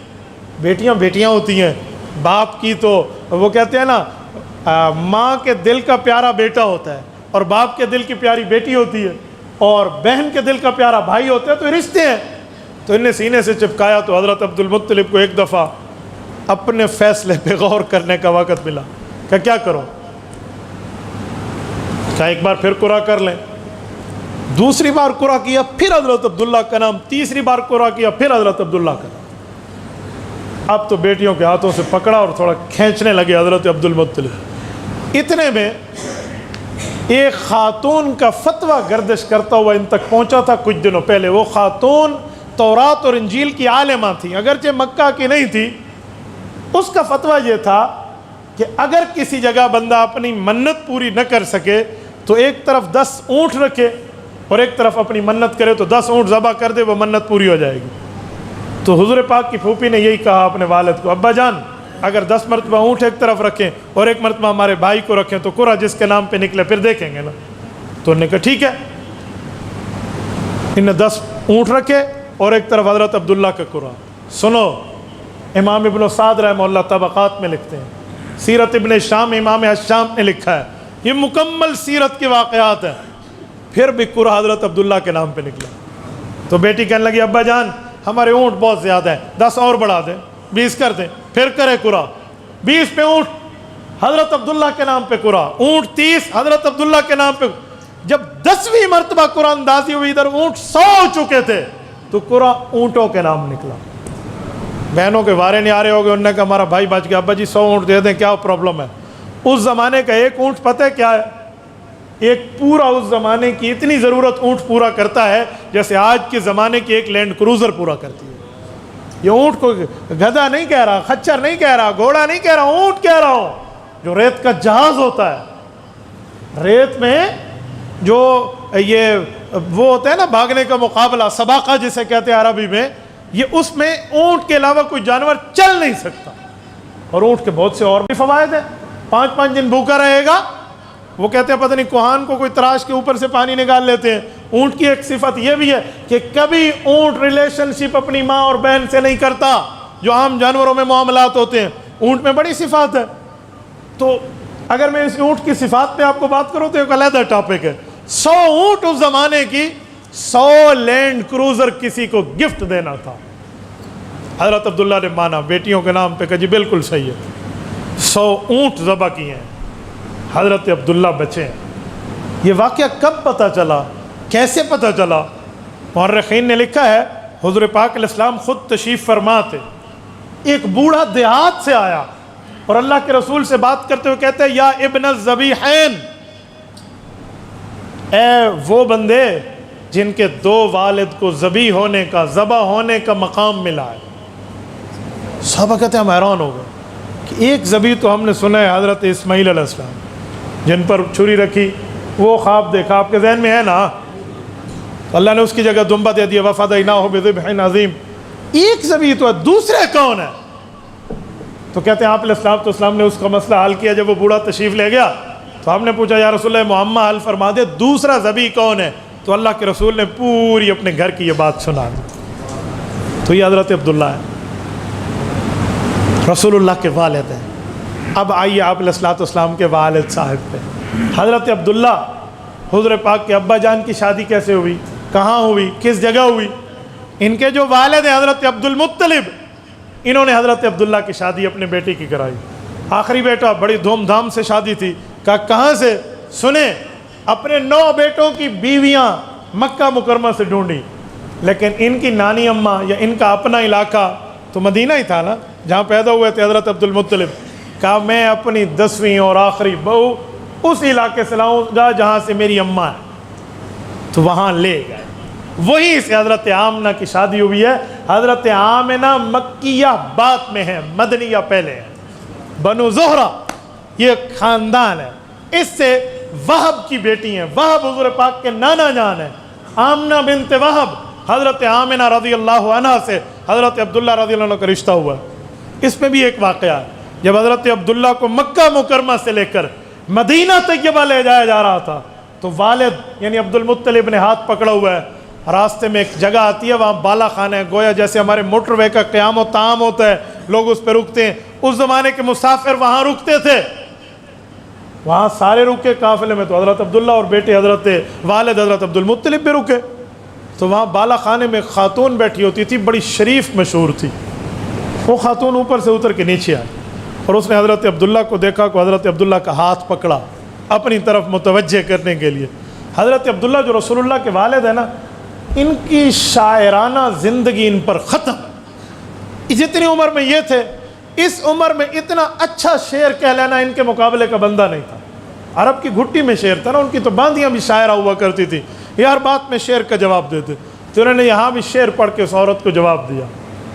بیٹیاں بیٹیاں ہوتی ہیں، باپ کی تو وہ کہتے ہیں نا ماں کے دل کا پیارا بیٹا ہوتا ہے اور باپ کے دل کی پیاری بیٹی ہوتی ہے اور بہن کے دل کا پیارا بھائی ہوتا ہے، تو یہ رشتے ہیں. تو انہیں سینے سے چپکایا تو حضرت عبد المطلب کو ایک دفعہ اپنے فیصلے پہ غور کرنے کا وقت ملا کہ کیا کرو. کہا ایک بار پھر قرآن کر لیں. دوسری بار قرآن کیا، پھر حضرت عبداللہ کا نام. تیسری بار قرآن کیا، پھر حضرت عبداللہ کا نام. اب تو بیٹیوں کے ہاتھوں سے پکڑا اور تھوڑا کھینچنے لگے حضرت عبد المطلب. اتنے میں ایک خاتون کا فتویٰ گردش کرتا ہوا ان تک پہنچا تھا کچھ دنوں پہلے. وہ خاتون تورات اور انجیل کی عالمہ تھی، اگرچہ مکہ کی نہیں تھی. اس کا فتویٰ یہ تھا کہ اگر کسی جگہ بندہ اپنی منت پوری نہ کر سکے تو ایک طرف 10 اونٹ رکھے اور ایک طرف اپنی منت کرے، تو 10 اونٹ ذبح کر دے، وہ منت پوری ہو جائے گی. تو حضور پاک کی پھوپھی نے یہی کہا اپنے والد کو، ابا جان اگر 10 مرتبہ اونٹ ایک طرف رکھیں اور ایک مرتبہ ہمارے بھائی کو رکھیں تو قرآن جس کے نام پہ نکلے پھر دیکھیں گے نا. تو انہوں نے کہا ٹھیک ہے. انہوں نے 10 اونٹ رکھے اور ایک طرف حضرت عبداللہ کا قرآن. سنو، امام ابن سعد رحمہ اللہ طبقات میں لکھتے ہیں، سیرت ابن شام امام الشام نے لکھا ہے، یہ مکمل سیرت کے واقعات ہیں. پھر بھی قرآن حضرت عبداللہ کے نام پہ نکلا. تو بیٹی کہنے لگی ابا جان ہمارے اونٹ بہت زیادہ ہیں، 10 اور بڑھا دیں، 20 کر دیں. پھر کرے قرآن 20 پہ اونٹ حضرت عبداللہ کے نام پہ قرآن، اونٹ 30 حضرت عبداللہ کے نام پہ. جب 10ویں مرتبہ قرآن اندازی ہوئی، ادھر اونٹ 100 ہو چکے تھے، تو قرآن اونٹوں کے نام نکلا. بہنوں کے وارے نہیں آ رہے ہو گئے، انہوں نے کہا ہمارا بھائی بچ گیا، ابا جی 100 اونٹ دے دیں، کیا پرابلم ہے. اس زمانے کا ایک اونٹ پتہ ہے کیا ہے؟ ایک پورا اس زمانے کی اتنی ضرورت اونٹ پورا کرتا ہے جیسے آج کے زمانے کی ایک لینڈ کروزر پورا کرتی ہے. یہ اونٹ کو گدھا نہیں کہہ رہا، خچر نہیں کہہ رہا، گھوڑا نہیں کہہ رہا، اونٹ کہہ رہا ہوں، جو ریت کا جہاز ہوتا ہے. ریت میں جو یہ وہ ہوتا ہے نا بھاگنے کا مقابلہ، سباقہ جسے کہتے ہیں عربی میں، یہ اس میں اونٹ کے علاوہ کوئی جانور چل نہیں سکتا. اور اونٹ کے بہت سے اور بھی فوائد ہیں. 5 دن بھوکا رہے گا. وہ کہتے ہیں پتہ نہیں کوہان کو کوئی تراش کے اوپر سے پانی نکال لیتے ہیں. اونٹ کی ایک صفت یہ بھی ہے کہ کبھی اونٹ ریلیشن شپ اپنی ماں اور بہن سے نہیں کرتا جو عام جانوروں میں معاملات ہوتے ہیں. اونٹ میں بڑی صفات ہے. تو اگر میں اس اونٹ کی صفات پہ آپ کو بات کروں تو ایک علیحدہ ٹاپک ہے. 100 اونٹ اس زمانے کی 100 لینڈ کروزر کسی کو گفٹ دینا تھا. حضرت عبداللہ نے مانا، بیٹیوں کے نام پہ کہا جی بالکل صحیح ہے. 100 اونٹ ذبح کیے ہیں، حضرت عبداللہ بچے ہیں. یہ واقعہ کب پتہ چلا، کیسے پتہ چلا؟ مورخین نے لکھا ہے حضور پاک علیہ السلام خود تشریف فرما تھے. ایک بوڑھا دیہات سے آیا اور اللہ کے رسول سے بات کرتے ہوئے کہتے ہیں یا ابن الذبیحین، اے وہ بندے جن کے 2 والد کو ذبیح ہونے کا، ذبح ہونے کا مقام ملا ہے. صحابہ کہتے ہیں ہم حیران ہو گئے کہ ایک ذبیح تو ہم نے سنا ہے حضرت اسماعیل علیہ السلام جن پر چھری رکھی، وہ خواب دیکھا، آپ کے ذہن میں ہے نا؟ اللہ نے اس کی جگہ دمبا دے دیا، وَفَدَيْنَاهُ بِذِبْحٍ عَظِيمٍ. ایک ذبیح تو ہے، دوسرے کون ہے؟ تو کہتے ہیں آپ علیہ السلام نے اس کا مسئلہ حل کیا. جب وہ بوڑھا تشریف لے گیا تو ہم نے پوچھا یا رسول اللہ معمہ حل فرما دے، دوسرا ذبیح کون ہے؟ تو اللہ کے رسول نے پوری اپنے گھر کی یہ بات سنا دی. تو یہ حضرت عبداللہ ہے، رسول اللہ کے والد ہیں. اب آئیے آپ علیہ السلام کے والد صاحب پہ. حضرت عبداللہ حضور پاک کے ابا جان کی شادی کیسے ہوئی، کہاں ہوئی، کس جگہ ہوئی؟ ان کے جو والد ہیں حضرت عبد المطلب، انہوں نے حضرت عبداللہ کی شادی اپنے بیٹے کی کرائی. آخری بیٹا، بڑی دھوم دھام سے شادی تھی. کہا کہاں سے؟ سنیں، اپنے 9 بیٹوں کی بیویاں مکہ مکرمہ سے ڈھونڈی، لیکن ان کی نانی اماں یا ان کا اپنا علاقہ تو مدینہ ہی تھا نا جہاں پیدا ہوئے تھے حضرت عبد المطلب. کہا میں اپنی 10ویں اور آخری بہو اس علاقے سے لاؤں گا جہاں سے میری اماں ہے۔ تو وہاں لے گئے، وہیں سے حضرت آمنہ کی شادی ہوئی ہے۔ حضرت آمنہ مکیہ بعد میں ہے، مدنیہ پہلے ہے۔ بنو زہرہ یہ خاندان ہے، اس سے وہب کی بیٹی ہیں، وہب حضور پاک کے نانا جان ہیں۔ آمنہ بنت وہب حضرت آمنہ رضی اللہ عنہ سے حضرت عبداللہ رضی اللہ عنہ کا رشتہ ہوا۔ اس میں بھی ایک واقعہ ہے، جب حضرت عبداللہ کو مکہ مکرمہ سے لے کر مدینہ طیبہ لے جایا جا رہا تھا تو والد یعنی عبد المطلب نے ہاتھ پکڑا ہوا ہے۔ راستے میں ایک جگہ آتی ہے، وہاں بالا خانہ ہے، گویا جیسے ہمارے موٹر وے کا قیام و طعام ہوتا ہے، لوگ اس پہ رکتے ہیں۔ اس زمانے کے مسافر وہاں رکتے تھے، وہاں سارے رکے قافلے میں، تو حضرت عبداللہ اور بیٹے حضرت والد حضرت عبد المطلب بھی رکے۔ تو وہاں بالا خانے میں ایک خاتون بیٹھی ہوتی تھی، بڑی شریف مشہور تھی۔ وہ خاتون اوپر سے اتر کے نیچے آئی اور اس نے حضرت عبداللہ کو دیکھا کہ حضرت عبداللہ کا ہاتھ پکڑا اپنی طرف متوجہ کرنے کے لیے۔ حضرت عبداللہ جو رسول اللہ کے والد ہیں نا، ان کی شاعرانہ زندگی ان پر ختم۔ جتنی عمر میں یہ تھے، اس عمر میں اتنا اچھا شعر کہہ لینا ان کے مقابلے کا بندہ نہیں تھا۔ عرب کی گھٹی میں شعر تھا نا، ان کی تو باندیاں بھی شاعرہ ہوا کرتی تھی، یہ ہر بات میں شعر کا جواب دیتے۔ تو انہوں نے یہاں بھی شعر پڑھ کے اس عورت کو جواب دیا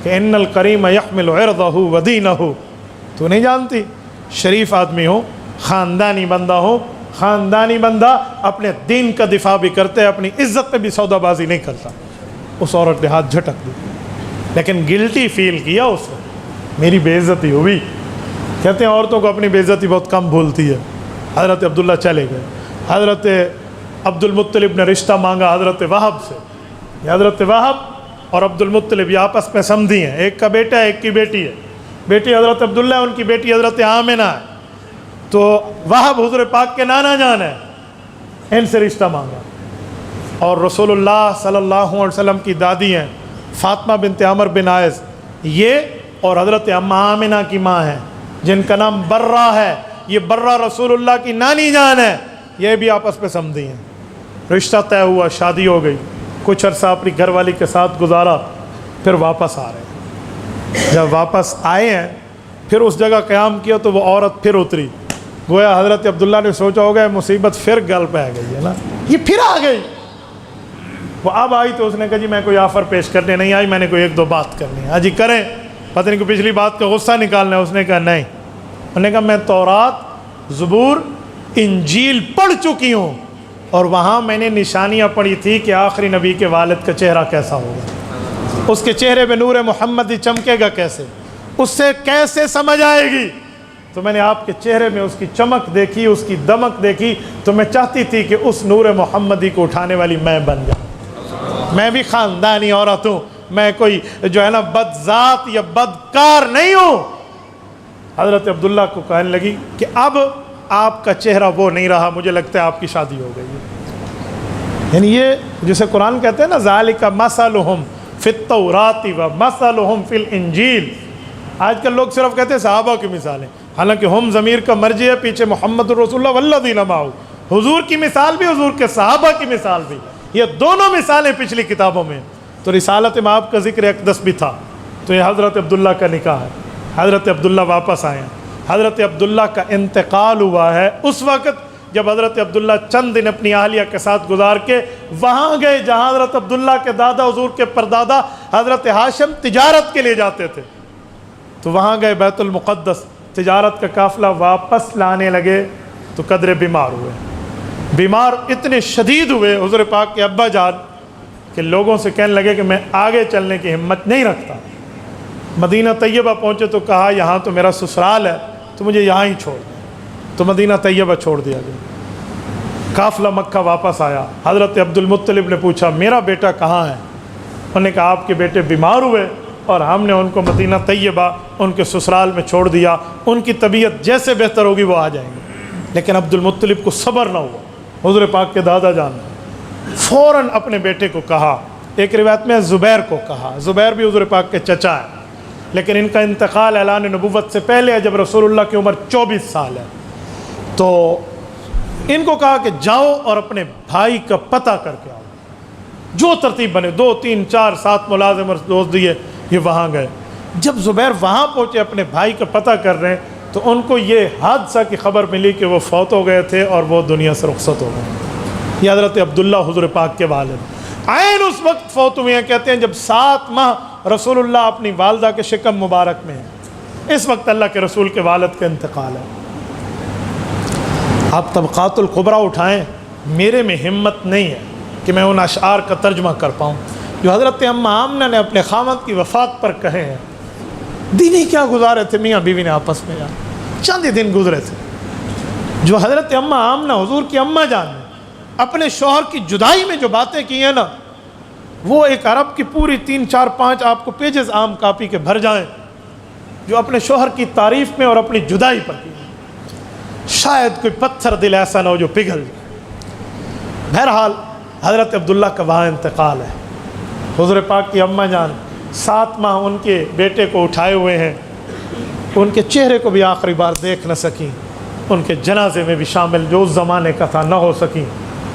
کہ ان الکریم یحمل عرضہ ودینہ۔ تو نہیں جانتی، شریف آدمی ہو، خاندانی بندہ ہو، خاندانی بندہ اپنے دین کا دفاع بھی کرتے، اپنی عزت پہ بھی سودا بازی نہیں کرتا۔ اس عورت نے ہاتھ جھٹک دی، لیکن گلٹی فیل کیا اس نے، میری بے عزتی ہوئی۔ کہتے ہیں عورتوں کو اپنی بے عزتی بہت کم بھولتی ہے۔ حضرت عبداللہ چلے گئے، حضرت عبد المطلب نے رشتہ مانگا حضرت وہب سے۔ یہ حضرت وہب اور عبد المطلب یہ آپس میں سمدھی ہیں، ایک کا بیٹا ہے ایک کی بیٹی ہے۔ بیٹی حضرت عبداللہ ہے، ان کی بیٹی حضرت آمنہ ہے۔ تو وہب حضور پاک کے نانا جان ہے، ان سے رشتہ مانگا۔ اور رسول اللہ صلی اللہ علیہ وسلم کی دادی ہیں فاطمہ بنت عمر بن عائز، یہ اور حضرت آمنہ کی ماں ہیں جن کا نام برہ ہے، یہ برہ رسول اللہ کی نانی جان ہے، یہ بھی آپس میں سمدھی ہیں۔ رشتہ طے ہوا، شادی ہو گئی، کچھ عرصہ اپنی گھر والی کے ساتھ گزارا، پھر واپس آ رہے ہیں۔ جب واپس آئے ہیں پھر اس جگہ قیام کیا تو وہ عورت پھر اتری، گویا حضرت عبداللہ نے سوچا ہوگا مصیبت پھر گل پہ آ گئی ہے نا، یہ پھر آ گئی۔ وہ اب آئی تو اس نے کہا جی میں کوئی آفر پیش کرنے نہیں آئی، میں نے کوئی ایک دو بات کرنی ہے۔ ہاں جی کریں، پتہ نہیں کوئی پچھلی بات کا غصہ نکالنا ہے۔ اس نے کہا نہیں، انہوں نے کہا میں تورات، زبور، انجیل پڑھ چکی ہوں، اور وہاں میں نے نشانیاں پڑھی تھی کہ آخری نبی کے والد کا چہرہ کیسا ہوگا، اس کے چہرے پہ نور محمدی چمکے گا کیسے، اس سے کیسے سمجھ آئے گی۔ تو میں نے آپ کے چہرے میں اس کی چمک دیکھی، اس کی دمک دیکھی، تو میں چاہتی تھی کہ اس نور محمدی کو اٹھانے والی میں بن جاؤں۔ میں بھی خاندانی عورت ہوں، میں کوئی جو ہے نا بد ذات یا بدکار نہیں ہوں۔ حضرت عبداللہ کو کہنے لگی کہ اب آپ کا چہرہ وہ نہیں رہا، مجھے لگتا ہے آپ کی شادی ہو گئی ہے۔ یعنی یہ جسے قرآن کہتے ہیں نا ذالک مثلہم فی التوراۃ و مثلہم فی الانجیل۔ آج کل لوگ صرف کہتے ہیں صحابہ کی مثالیں، حالانکہ ہم ضمیر کا مرجع ہے، پیچھے محمد رسول اللہ والذین معہ، حضور کی مثال بھی، حضور کے صحابہ کی مثال بھی، یہ دونوں مثالیں پچھلی کتابوں میں۔ تو رسالت مآب کا ذکر اقدس بھی تھا، تو یہ حضرت عبداللہ کا نکاح ہے۔ حضرت عبداللہ واپس آئے ہیں، حضرت عبداللہ کا انتقال ہوا ہے اس وقت جب حضرت عبداللہ چند دن اپنی اہلیہ کے ساتھ گزار کے وہاں گئے جہاں حضرت عبداللہ کے دادا حضور کے پردادا حضرت ہاشم تجارت کے لیے جاتے تھے۔ تو وہاں گئے بیت المقدس، تجارت کا قافلہ واپس لانے لگے تو قدرے بیمار ہوئے، بیمار اتنے شدید ہوئے حضور پاک کے ابا جان کہ لوگوں سے کہنے لگے کہ میں آگے چلنے کی ہمت نہیں رکھتا۔ مدینہ طیبہ پہنچے تو کہا یہاں تو میرا سسرال ہے، تو مجھے یہاں ہی چھوڑ دیں، تو مدینہ طیبہ چھوڑ دیا گیا۔ قافلہ مکہ واپس آیا، حضرت عبد المطلب نے پوچھا میرا بیٹا کہاں ہے؟ انہوں نے کہا آپ کے بیٹے بیمار ہوئے اور ہم نے ان کو مدینہ طیبہ ان کے سسرال میں چھوڑ دیا، ان کی طبیعت جیسے بہتر ہوگی وہ آ جائیں گے۔ لیکن عبد المطلب کو صبر نہ ہوا، حضور پاک کے دادا جان نے فوراً اپنے بیٹے کو کہا، ایک روایت میں زبیر کو کہا، زبیر بھی حضور پاک کے چچا ہے، لیکن ان کا انتقال اعلان نبوت سے پہلے ہے جب رسول اللہ کی عمر 24 سال ہے۔ تو ان کو کہا کہ جاؤ اور اپنے بھائی کا پتہ کر کے آؤ، جو ترتیب بنے، 2 3 4 7 ملازم اور دوست دیے، یہ وہاں گئے۔ جب زبیر وہاں پہنچے اپنے بھائی کا پتہ کر رہے ہیں تو تو ان کو یہ حادثہ کی خبر ملی کہ وہ فوت ہو گئے تھے اور وہ دنیا سے رخصت ہو گئے۔ یہ حضرت عبداللہ حضور پاک کے والد عین اس وقت فوت ہوئے ہیں، کہتے ہیں جب 7 ماہ رسول اللہ اپنی والدہ کے شکم مبارک میں ہیں، اس وقت اللہ کے رسول کے والد کا انتقال ہے۔ آپ طبقات الکبریٰ اٹھائیں، میرے میں ہمت نہیں ہے کہ میں ان اشعار کا ترجمہ کر پاؤں جو حضرت اماں آمنہ نے اپنے خامد کی وفات پر کہے ہیں۔ دن ہی کیا گزارے تھے میاں بیوی نے آپس میں، یار چند ہی دن گزرے تھے، جو حضرت اماں آمنہ حضور کی اماں جان نے اپنے شوہر کی جدائی میں جو باتیں کی ہیں نا، وہ ایک عرب کی پوری 3 4 5 آپ کو پیجز عام کاپی کے بھر جائیں جو اپنے شوہر کی تعریف میں اور اپنی جدائی پر کی، شاید کوئی پتھر دل ایسا نہ ہو جو پگھل جائے۔ بہرحال حضرت عبداللہ کا وہاں انتقال ہے۔ حضور پاک کی اماں جان 7 ماہ ان کے بیٹے کو اٹھائے ہوئے ہیں، ان کے چہرے کو بھی آخری بار دیکھ نہ سکیں، ان کے جنازے میں بھی شامل جو اس زمانے کا تھا نہ ہو سکیں،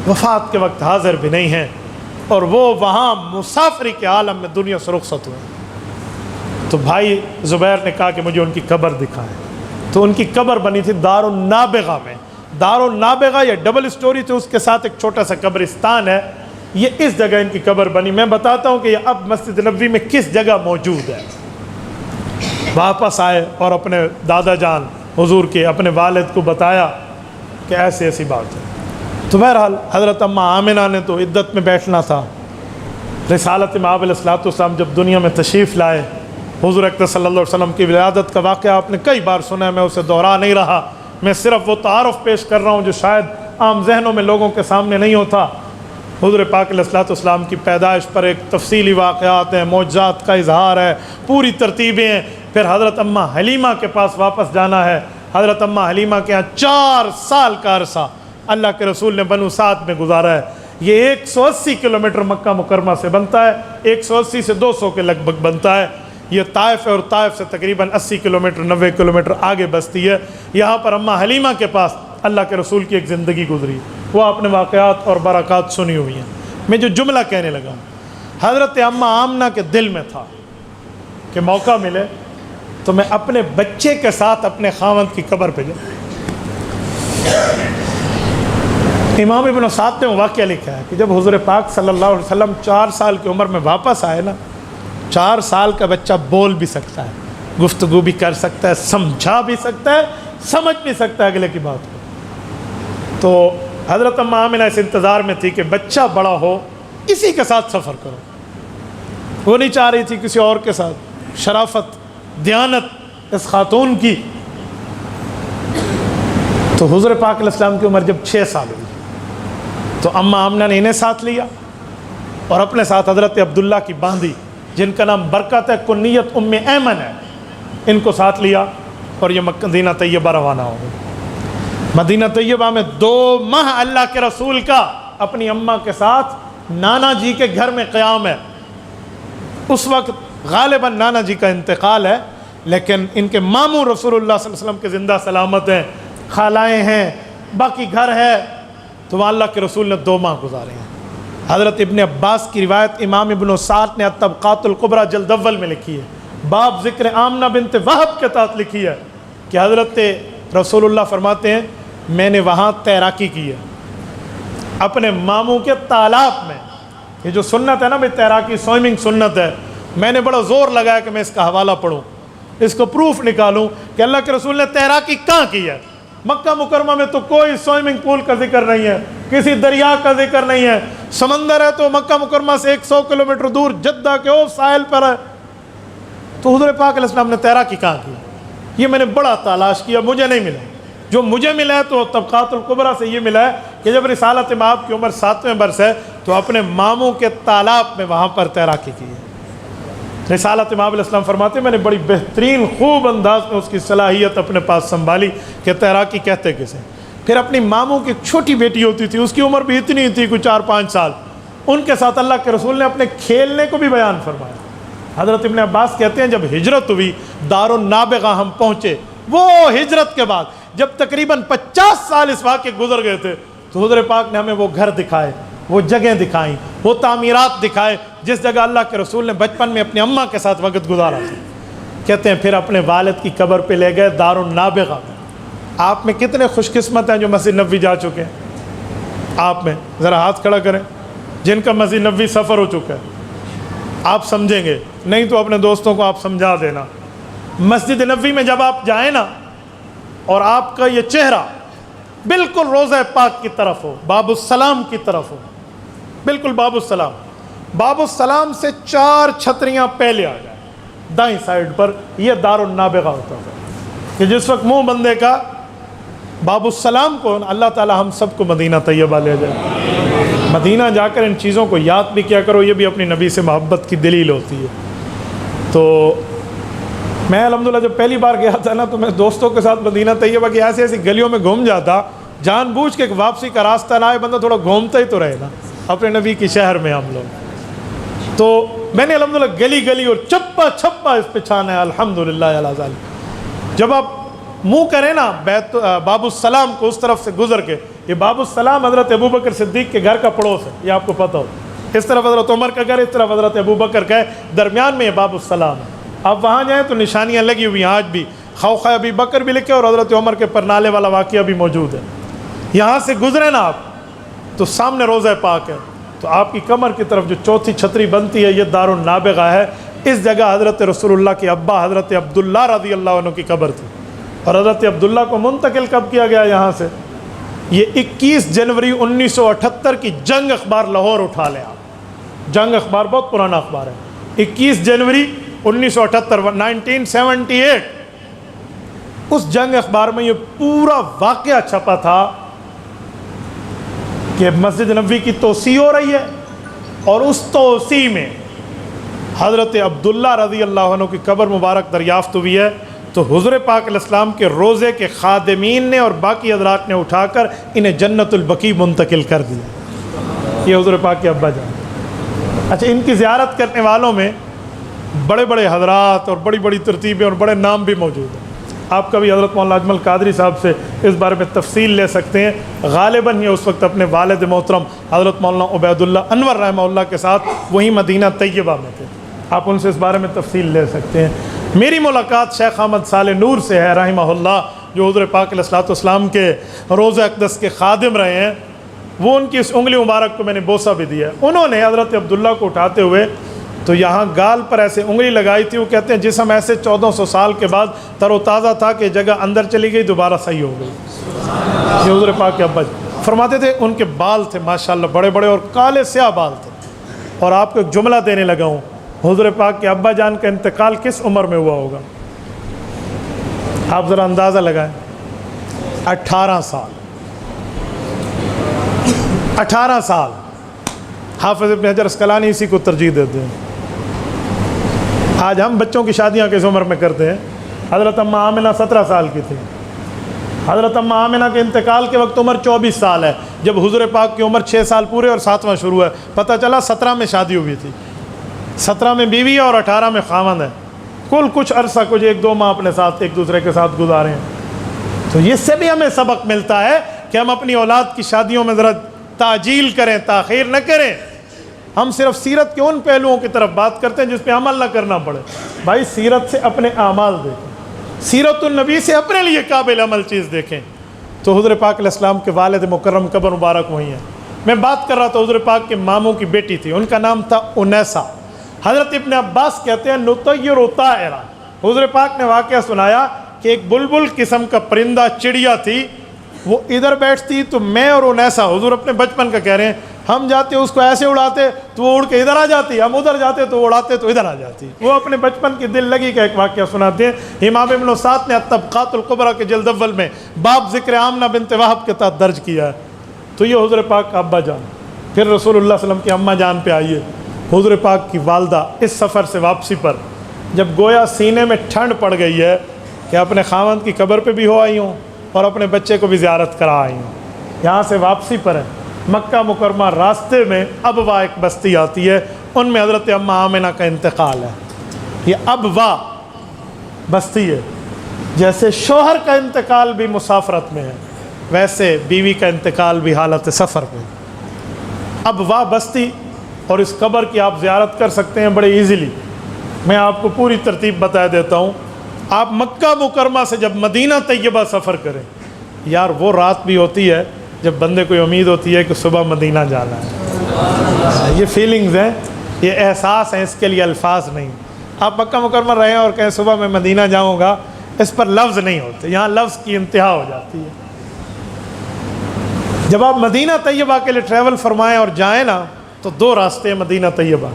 وفات کے وقت حاضر بھی نہیں ہیں، اور وہ وہاں مسافری کے عالم میں دنیا سے رخصت ہوئے۔ تو بھائی زبیر نے کہا کہ مجھے ان کی قبر دکھائیں، تو ان کی قبر بنی تھی دار النابغہ میں۔ دار النابغہ یہ ڈبل اسٹوری تھی، اس کے ساتھ ایک چھوٹا سا قبرستان ہے، یہ اس جگہ ان کی قبر بنی۔ میں بتاتا ہوں کہ یہ اب مسجد نبوی میں کس جگہ موجود ہے۔ واپس آئے اور اپنے دادا جان حضور کے اپنے والد کو بتایا کہ ایسی ایسی بات ہے۔ تو بہرحال حضرت اماں آمنہ نے تو عدت میں بیٹھنا تھا۔ رسالت مآب علیہ الصلوۃ والسلام جب دنیا میں تشریف لائے، حضور اکرم صلی اللہ علیہ وسلم کی ولادت کا واقعہ آپ نے کئی بار سنا ہے، میں اسے دوہرا نہیں رہا، میں صرف وہ تعارف پیش کر رہا ہوں جو شاید عام ذہنوں میں لوگوں کے سامنے نہیں ہوتا۔ حضور پاک علیہ الصلوۃ والسلام کی پیدائش پر ایک تفصیلی واقعات ہیں، معجزات کا اظہار ہے، پوری ترتیبیں ہیں۔ پھر حضرت اماں حلیمہ کے پاس واپس جانا ہے۔ حضرت اماں حلیمہ کے یہاں 4 سال کا عرصہ اللہ کے رسول نے بنو سعد میں گزارا ہے۔ یہ 180 کلومیٹر مکہ مکرمہ سے بنتا ہے، 180 سے 200 کے لگ بھگ بنتا ہے۔ یہ طائف ہے اور طائف سے تقریباً 80 کلومیٹر 90 کلومیٹر آگے بستی ہے۔ یہاں پر اماں حلیمہ کے پاس اللہ کے رسول کی ایک زندگی گزری، وہ اپنے واقعات اور برکات سنی ہوئی ہیں۔ میں جو جملہ کہنے لگا ہوں، حضرت اماں آمنہ کے دل میں تھا کہ موقع ملے تو میں اپنے بچے کے ساتھ اپنے خاوند کی قبر پہ جاؤں۔ امام ابن سعد نے واقعہ لکھا ہے کہ جب حضور پاک صلی اللہ علیہ وسلم 4 سال کی عمر میں واپس آئے نا، 4 سال کا بچہ بول بھی سکتا ہے، گفتگو بھی کر سکتا ہے، سمجھا بھی سکتا ہے، سمجھ بھی سکتا ہے اگلے کی بات کو۔ تو حضرت اماں آمنہ اس انتظار میں تھی کہ بچہ بڑا ہو، اسی کے ساتھ سفر کرو۔ وہ نہیں چاہ رہی تھی کسی اور کے ساتھ۔ شرافت، دیانت اس خاتون کی۔ تو حضور پاک علیہ السلام کی عمر جب 6 سال ہوئی تو اماں آمنہ نے انہیں ساتھ لیا اور اپنے ساتھ حضرت عبداللہ کی باندھی جن کا نام برکت ہے، کنیت ام ایمن ہے، ان کو ساتھ لیا اور یہ مدینہ طیبہ روانہ ہو گئے۔ مدینہ طیبہ میں 2 ماہ اللہ کے رسول کا اپنی اماں کے ساتھ نانا جی کے گھر میں قیام ہے۔ اس وقت غالباً نانا جی کا انتقال ہے، لیکن ان کے ماموں رسول اللہ صلی اللہ علیہ وسلم کے زندہ سلامت ہیں، خالائیں ہیں، باقی گھر ہے۔ تو وہاں اللہ کے رسول نے 2 ماہ گزارے ہیں۔ حضرت ابن عباس کی روایت امام ابن سعد نے الطبقات الکبریٰ جلد اول میں لکھی ہے، باب ذکر آمنہ بنت وہب کے تحت لکھی ہے کہ حضرت رسول اللہ فرماتے ہیں میں نے وہاں تیراکی کی ہے اپنے ماموں کے تالاب میں۔ یہ جو سنت ہے نا بھائی، تیراکی سوئمنگ سنت ہے، میں نے بڑا زور لگایا کہ میں اس کا حوالہ پڑھوں، اس کو پروف نکالوں کہ اللہ کے رسول نے تیراکی کہاں کی ہے۔ مکہ مکرمہ میں تو کوئی سوئمنگ پول کا ذکر نہیں ہے، کسی دریا کا ذکر نہیں ہے، سمندر ہے تو مکہ مکرمہ سے 100 کلومیٹر دور جدہ کے او ساحل پر ہے۔ تو حضور پاک علیہ السلام نے تیراکی کہاں کی؟ یہ میں نے بڑا تلاش کیا، مجھے نہیں ملا۔ جو مجھے ملا ہے تو طبقات الکبریٰ سے یہ ملا ہے کہ جب رسالت مآب کی عمر 7ویں برس ہے تو اپنے ماموں کے تالاب میں وہاں پر تیراکی کی ہے۔ رسالت مآب علیہ السلام فرماتے ہیں میں نے بڑی بہترین خوب انداز میں اس کی صلاحیت اپنے پاس سنبھالی کہ تیراکی کہتے کسے۔ پھر اپنی ماموں کی ایک چھوٹی بیٹی ہوتی تھی، اس کی عمر بھی اتنی تھی، کوئی 4-5 سال، ان کے ساتھ اللہ کے رسول نے اپنے کھیلنے کو بھی بیان فرمایا۔ حضرت ابن عباس کہتے ہیں جب ہجرت ہوئی دار النابغہ ہم پہنچے، وہ ہجرت کے بعد جب تقریباً 50 سال اس واقعے گزر گئے تھے تو حضور پاک نے ہمیں وہ گھر دکھائے، وہ جگہیں دکھائیں، وہ تعمیرات دکھائے جس جگہ اللہ کے رسول نے بچپن میں اپنی اماں کے ساتھ وقت گزارا تھا۔ کہتے ہیں پھر اپنے والد کی قبر پہ لے گئے دار النابغہ میں۔ آپ میں کتنے خوش قسمت ہیں جو مسجد نبوی جا چکے ہیں؟ آپ میں ذرا ہاتھ کھڑا کریں جن کا مسجد نبوی سفر ہو چکا ہے۔ آپ سمجھیں گے، نہیں تو اپنے دوستوں کو آپ سمجھا دینا۔ مسجد نبوی میں جب آپ جائیں نا اور آپ کا یہ چہرہ بالکل روضہ پاک کی طرف ہو، باب السلام کی طرف ہو، بالکل باب السلام، باب السلام سے 4 چھتریاں پہلے آ جائیں دائیں سائیڈ پر، یہ دار النابغہ ہوتا ہے کہ جس وقت منہ بندے کا باب السلام کو، اللہ تعالی ہم سب کو مدینہ طیبہ لے جائے۔ مدینہ جا کر ان چیزوں کو یاد بھی کیا کرو، یہ بھی اپنی نبی سے محبت کی دلیل ہوتی ہے۔ تو میں الحمدللہ جب پہلی بار گیا تھا نا تو میں دوستوں کے ساتھ مدینہ طیبہ کی ایسی ایسی گلیوں میں گھوم جاتا، جان بوجھ کے واپسی کا راستہ نہ آئے، بندہ تھوڑا گھومتا ہی تو رہے نا اپنے نبی کی شہر میں ہم لوگ۔ تو میں نے الحمدللہ گلی گلی اور چپا چھپا اس پہ چھانا ہے، الحمدللہ علی ذالک۔ جب آپ منہ کریں نا باب السلام کو اس طرف سے گزر کے، یہ باب السلام حضرت ابوبکر صدیق کے گھر کا پڑوس ہے، یہ آپ کو پتہ ہو۔ اس طرف حضرت عمر کا گھر، اس طرف حضرت ابوبکر کا ہے، درمیان میں یہ باب السلام ہے۔ آپ وہاں جائیں تو نشانیاں لگی ہوئی ہیں آج بھی، خوخ ابی بکر بھی لکھے اور حضرت عمر کے پرنالے والا واقعہ بھی موجود ہے۔ یہاں سے گزرے نا آپ تو سامنے روضہ پاک ہے، تو آپ کی کمر کی طرف جو چوتھی چھتری بنتی ہے یہ دار النابغہ ہے۔ اس جگہ حضرت رسول اللہ کے ابا حضرت عبداللہ رضی اللہ عنہ کی قبر تھی، اور حضرت عبداللہ کو منتقل کب کیا گیا یہاں سے؟ یہ 21 جنوری 1978 کی جنگ اخبار لاہور اٹھا لیں آپ، جنگ اخبار بہت پرانا اخبار ہے، 21 جنوری 1978 1978 اس جنگ اخبار میں یہ پورا واقعہ چھپا تھا کہ مسجد نبوی کی توسیع ہو رہی ہے، اور اس توسیع میں حضرت عبداللہ رضی اللہ عنہ کی قبر مبارک دریافت ہوئی ہے۔ تو حضور پاک علیہ السلام کے روزے کے خادمین نے اور باقی حضرات نے اٹھا کر انہیں جنت البقیع منتقل کر دیا۔ یہ حضور پاک کے ابا جان۔ اچھا، ان کی زیارت کرنے والوں میں بڑے بڑے حضرات اور بڑی بڑی ترتیبیں اور بڑے نام بھی موجود ہیں۔ آپ کبھی حضرت مولانا اجمل قادری صاحب سے اس بارے میں تفصیل لے سکتے ہیں۔ غالباً یہ اس وقت اپنے والد محترم حضرت مولانا عبید اللہ انور رحمہ اللہ کے ساتھ وہیں مدینہ طیبہ میں تھے، آپ ان سے اس بارے میں تفصیل لے سکتے ہیں۔ میری ملاقات شیخ احمد صالح نور سے ہے رحمہ اللہ، جو حضور پاک علیہ الصلوۃ والسلام کے روضہ اقدس کے خادم رہے ہیں۔ وہ ان کی اس انگلی مبارک کو میں نے بوسہ بھی دیا ہے۔ انہوں نے حضرت عبداللہ کو اٹھاتے ہوئے تو یہاں گال پر ایسے انگلی لگائی تھی، وہ کہتے ہیں جسم ایسے 1400 سال کے بعد تر و تازہ تھا کہ جگہ اندر چلی گئی، دوبارہ صحیح ہو گئی۔ یہ حضور پاک کے ابا فرماتے تھے، ان کے بال تھے ماشاءاللہ بڑے بڑے اور کالے سیاہ بال تھے۔ اور آپ کو ایک جملہ دینے لگا ہوں، حضور پاک کے ابا جان کا انتقال کس عمر میں ہوا ہوگا؟ آپ ذرا اندازہ لگائیں، 18 سال 18 سال۔ حافظ ابن حجر اسقلانی اسی کو ترجیح دیتے ہیں۔ آج ہم بچوں کی شادیاں کس عمر میں کرتے ہیں؟ حضرت اماں آمنہ 17 سال کی تھی، حضرت اماں آمنہ کے انتقال کے وقت عمر 24 سال ہے، جب حضور پاک کی عمر 6 سال پورے اور 7واں شروع ہے، پتہ چلا 17 میں شادی ہوئی تھی، 17 میں بیوی ہے اور 18 میں خاوند ہے، کل کچھ عرصہ کچھ 1-2 ماہ اپنے ساتھ ایک دوسرے کے ساتھ گزارے ہیں۔ تو اس سے بھی ہمیں سبق ملتا ہے کہ ہم اپنی اولاد کی شادیوں میں ذرا تعجیل کریں، تاخیر نہ کریں۔ ہم صرف سیرت کے ان پہلوؤں کی طرف بات کرتے ہیں جس پہ عمل نہ کرنا پڑے۔ بھائی سیرت سے اپنے اعمال دیکھیں، سیرت النبی سے اپنے لیے قابل عمل چیز دیکھیں۔ تو حضور پاک علیہ السلام کے والد مکرم قبر مبارک وہیں ہے۔ میں بات کر رہا تھا، حضور پاک کے ماموں کی بیٹی تھی، ان کا نام تھا انیسہ۔ حضرت ابن عباس کہتے ہیں نطیر طائرا، حضور پاک نے واقعہ سنایا کہ ایک بلبل قسم کا پرندہ چڑیا تھی، وہ ادھر بیٹھتی تو میں اور انیسہ، حضور اپنے بچپن کا کہہ رہے ہیں، ہم جاتے اس کو ایسے اڑاتے تو وہ اڑ کے ادھر آ جاتی، ہم ادھر جاتے تو وہ اڑاتے تو ادھر آ جاتی۔ وہ اپنے بچپن کی دل لگی کا ایک واقعہ سناتے ہیں۔ امام ابن سعد نے الطبقات الکبریٰ کے جلد اول میں باب ذکر آمنہ بنت وہب کے تحت درج کیا ہے۔ تو یہ حضور پاک کا ابا جان، پھر رسول اللہ صلی اللہ علیہ وسلم کی اماں جان پہ آئیے، حضور پاک کی والدہ اس سفر سے واپسی پر جب گویا سینے میں ٹھنڈ پڑ گئی ہے کہ اپنے خاوند کی قبر پہ بھی ہو آئی ہوں اور اپنے بچے کو بھی زیارت کرا آئی ہوں، یہاں سے واپسی پر ہے مکہ مکرمہ، راستے میں ابوا ایک بستی آتی ہے، ان میں حضرت اماں آمنہ کا انتقال ہے۔ یہ ابوا بستی ہے، جیسے شوہر کا انتقال بھی مسافرت میں ہے ویسے بیوی کا انتقال بھی حالت سفر میں۔ ابوا بستی، اور اس قبر کی آپ زیارت کر سکتے ہیں بڑے ایزیلی۔ میں آپ کو پوری ترتیب بتا دیتا ہوں. آپ مکہ مکرمہ سے جب مدینہ طیبہ سفر کریں، یار وہ رات بھی ہوتی ہے جب بندے کو امید ہوتی ہے کہ صبح مدینہ جانا ہے. یہ فیلنگز ہیں، یہ احساس ہیں، اس کے لیے الفاظ نہیں. آپ مکہ مکرمہ رہیں اور کہیں صبح میں مدینہ جاؤں گا، اس پر لفظ نہیں ہوتے، یہاں لفظ کی انتہا ہو جاتی ہے. جب آپ مدینہ طیبہ کے لیے ٹریول فرمائیں اور جائیں نا، تو دو راستے ہیں مدینہ طیبہ.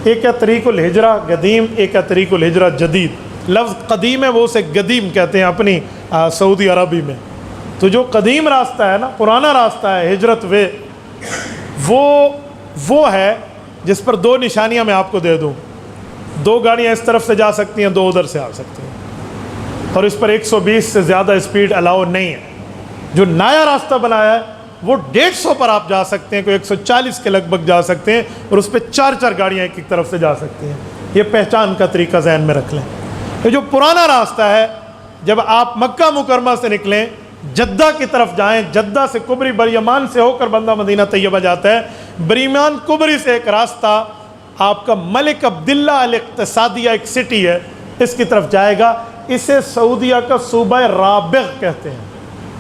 ایک ہے طریق الہجرہ قدیم، ایک ہے طریق الہجرہ جدید. لفظ قدیم ہے وہ اسے قدیم کہتے ہیں اپنی سعودی عربی میں. تو جو قدیم راستہ ہے نا، پرانا راستہ ہے ہجرت وے، وہ ہے جس پر دو نشانیاں میں آپ کو دے دوں. دو گاڑیاں اس طرف سے جا سکتی ہیں، دو ادھر سے آ سکتی ہیں، اور اس پر 120 سے زیادہ اسپیڈ الاؤ نہیں ہے. جو نیا راستہ بنایا ہے وہ 150 پر آپ جا سکتے ہیں، کوئی 140 کے لگ بھگ جا سکتے ہیں، اور اس پہ 4 گاڑیاں ایک طرف سے جا سکتی ہیں. یہ پہچان کا طریقہ ذہن میں رکھ لیں. یہ جو پرانا راستہ ہے، جب آپ مکہ مکرمہ سے نکلیں، جدہ کی طرف جائیں، جدہ سے کبری بریمان سے ہو کر بندہ مدینہ طیبہ جاتا ہے. بریمان کبری سے ایک راستہ آپ کا ملک عبداللہ الاقتصادیہ ایک سٹی ہے، اس کی طرف جائے گا. اسے سعودیہ کا صوبہ رابغ کہتے ہیں.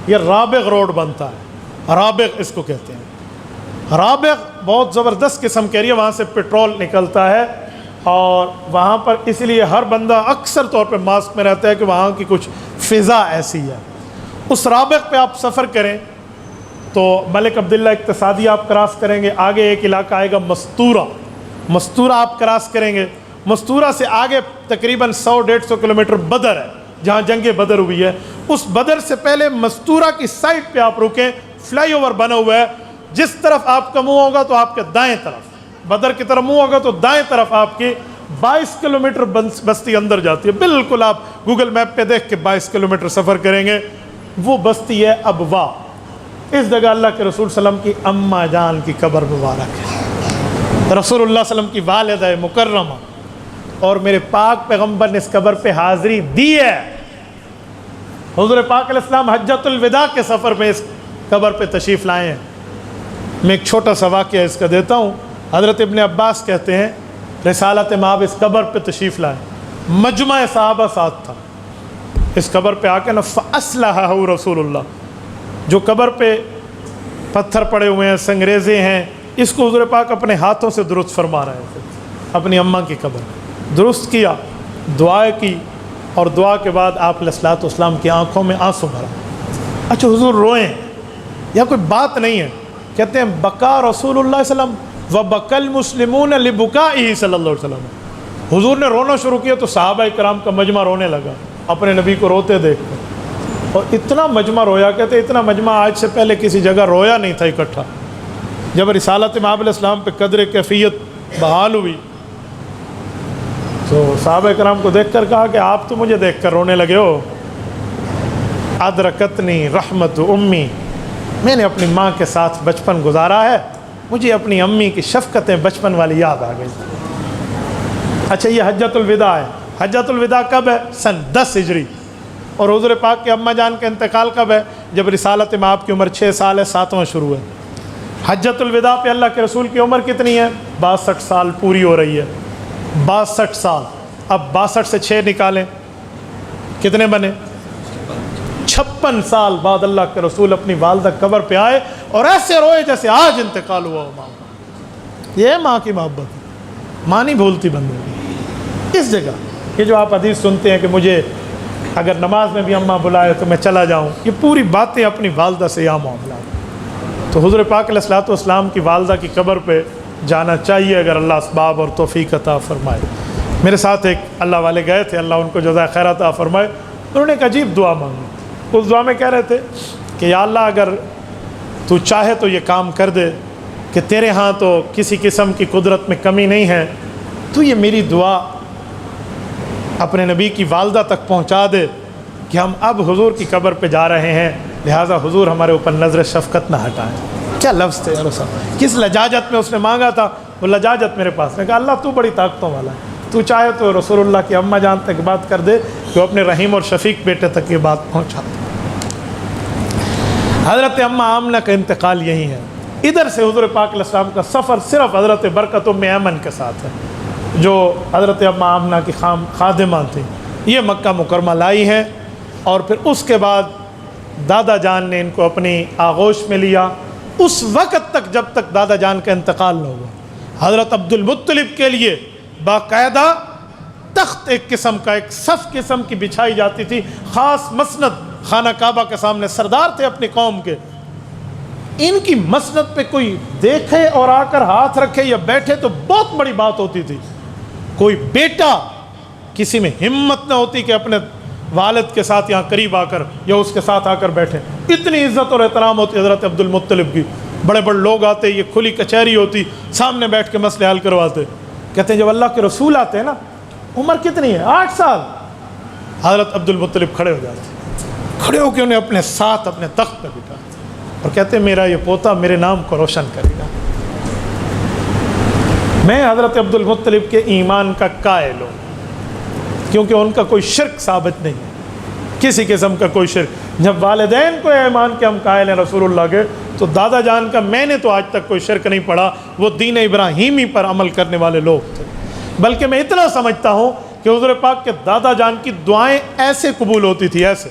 یہ رابغ روڈ بنتا ہے، رابغ اس کو کہتے ہیں. رابغ بہت زبردست قسم کے ایریا، وہاں سے پیٹرول نکلتا ہے، اور وہاں پر اس لیے ہر بندہ اکثر طور پہ ماسک میں رہتا ہے کہ وہاں کی کچھ فضا ایسی ہے. اس رابغ پہ آپ سفر کریں تو ملک عبداللہ اقتصادی آپ کراس کریں گے. آگے ایک علاقہ آئے گا مستورہ، مستورہ آپ کراس کریں گے. مستورہ سے آگے تقریباً 100-150 کلومیٹر بدر ہے، جہاں جنگ بدر ہوئی ہے. اس بدر سے پہلے مستورہ کی سائڈ پہ آپ رکیں، فلائی اوور بنا ہوا ہے. جس طرف آپ کا منہ ہوگا تو آپ کے دائیں طرف، بدر کی طرف منہ ہوگا تو دائیں طرف آپ کی 22 کلومیٹر بستی اندر جاتی ہے. بالکل آپ گوگل میپ پہ دیکھ کے 22 کلومیٹر سفر کریں گے. وہ بستی ہے ابوا. اس جگہ اللہ کے رسول صلی اللہ علیہ وسلم کی اماں جان کی قبر مبارک ہے. رسول اللہ صلی اللہ علیہ وسلم کی والدہ مکرمہ اور میرے پاک پیغمبر نے اس قبر پہ حاضری دی ہے. حضور پاک علیہ السلام حجۃ الوداع کے سفر میں اس قبر پہ تشریف لائے ہیں. میں ایک چھوٹا سا واقعہ اس کا دیتا ہوں. حضرت ابن عباس کہتے ہیں رسالت مآب اس قبر پہ تشریف لائے، مجمع صحابہ ساتھ تھا. اس قبر پہ آ کے نا فَأَصْلَحَهُ رسول اللہ، جو قبر پہ پتھر پڑے ہوئے ہیں، سنگریزے ہیں، اس کو حضور پاک اپنے ہاتھوں سے درست فرما رہے تھے. اپنی اماں کی قبر درست کیا، دعا کی، اور دعا کے بعد آپ علیہ الصلوۃ والسلام کی آنکھوں میں آنسو بھرا. اچھا حضور روئیں یا کوئی بات نہیں ہے؟ کہتے ہیں بکا رسول اللہ صلی اللہ علیہ وسلم و بکل مسلمون لبکائہ صلی اللہ علیہ وسلم. حضور نے رونا شروع کیا تو صحابہ کرام کا مجمع رونے لگا اپنے نبی کو روتے دیکھ کر. اور اتنا مجمع رویا، کہتے اتنا مجمع آج سے پہلے کسی جگہ رویا نہیں تھا اکٹھا. جب رسالت مآب علیہ السلام پہ قدر کیفیت بحال ہوئی تو صحابہ کرام کو دیکھ کر کہا کہ آپ تو مجھے دیکھ کر رونے لگے ہو. ادرکتنی رحمت امی، میں نے اپنی ماں کے ساتھ بچپن گزارا ہے، مجھے اپنی امی کی شفقتیں بچپن والی یاد آ گئی. اچھا یہ حجۃ الوداع ہے. حجۃ الوداع کب ہے؟ سن 10 ہجری. اور حضور پاک کے اماں جان کا انتقال کب ہے؟ جب رسالت مآب کی عمر 6 سال ہے، 7واں شروع ہے. حجۃ الوداع پہ اللہ کے رسول کی عمر کتنی ہے؟ 62 سال پوری ہو رہی ہے. 62 سال. اب 62 سے 6 نکالیں، کتنے بنے؟ 56 سال بعد اللہ کے رسول اپنی والدہ قبر پہ آئے اور ایسے روئے جیسے آج انتقال ہوا ہو ماں کا. یہ ماں کی محبت، ماں نہیں بھولتی بندے. اس جگہ یہ جو آپ حدیث سنتے ہیں کہ مجھے اگر نماز میں بھی اماں بلائے تو میں چلا جاؤں، یہ پوری باتیں اپنی والدہ سے یا معاملات. تو حضور پاک علیہ الصلوۃ والسلام کی والدہ کی قبر پہ جانا چاہیے اگر اللہ اسباب اور توفیق عطا فرمائے. میرے ساتھ ایک اللہ والے گئے تھے، اللہ ان کو جزائے خیر عطا فرمائے. انہوں نے ایک عجیب دعا مانگی. اس دعا میں کہہ رہے تھے کہ یا اللہ اگر تو چاہے تو یہ کام کر دے کہ تیرے ہاں تو کسی قسم کی قدرت میں کمی نہیں ہے، تو یہ میری دعا اپنے نبی کی والدہ تک پہنچا دے کہ ہم اب حضور کی قبر پہ جا رہے ہیں، لہٰذا حضور ہمارے اوپر نظر شفقت نہ ہٹائیں. کیا لفظ تھے یار صاحب، کس لجاجت میں اس نے مانگا تھا. وہ لجاجت میرے پاس نے کہا اللہ تو بڑی طاقتوں والا ہے، تو چاہے تو رسول اللہ کی اماں جان تک بات کر دے کہ وہ اپنے رحیم اور شفیق بیٹے تک یہ بات پہنچا دے. حضرت اماں آمنہ کا انتقال یہی ہے. ادھر سے حضور پاک علیہ السلام کا سفر صرف حضرت برکت ام ایمن کے ساتھ ہے. جو حضرت اماں آمنہ کی خادمہ تھیں، یہ مکہ مکرمہ لائی ہیں، اور پھر اس کے بعد دادا جان نے ان کو اپنی آغوش میں لیا اس وقت تک جب تک دادا جان کا انتقال نہ ہوا۔ حضرت عبد المطلب کے لیے باقاعدہ تخت ایک قسم کا، ایک صف قسم کی بچھائی جاتی تھی، خاص مسند خانہ کعبہ کے سامنے، سردار تھے اپنی قوم کے، ان کی مسند پہ کوئی دیکھے اور آ کر ہاتھ رکھے یا بیٹھے تو بہت بڑی بات ہوتی تھی۔ کوئی بیٹا کسی میں ہمت نہ ہوتی کہ اپنے والد کے ساتھ یہاں قریب آ کر یا اس کے ساتھ آ کر بیٹھے، اتنی عزت اور احترام ہوتی حضرت عبد المطلب کی۔ بڑے بڑے لوگ آتے، یہ کھلی کچہری ہوتی، سامنے بیٹھ کے مسئلے حل کرواتے۔ کہتے ہیں جب اللہ کے رسول آتے ہیں نا، عمر کتنی ہے؟ 8 سال، حضرت عبد المطلب کھڑے ہو جاتے، کھڑے ہو کے انہیں اپنے ساتھ اپنے تخت پہ بٹھاتے اور کہتے ہیں میرا یہ پوتا میرے نام کو روشن کرے گا۔ میں حضرت عبد المطلب کے ایمان کا قائل ہوں، کیونکہ ان کا کوئی شرک ثابت نہیں ہے، کسی قسم کا کوئی شرک۔ جب والدین کو ایمان کے ہم قائل ہیں رسول اللہ کے، تو دادا جان کا میں نے تو آج تک کوئی شرک نہیں پڑھا، وہ دین ابراہیمی پر عمل کرنے والے لوگ تھے۔ بلکہ میں اتنا سمجھتا ہوں کہ حضور پاک کے دادا جان کی دعائیں ایسے قبول ہوتی تھی، ایسے۔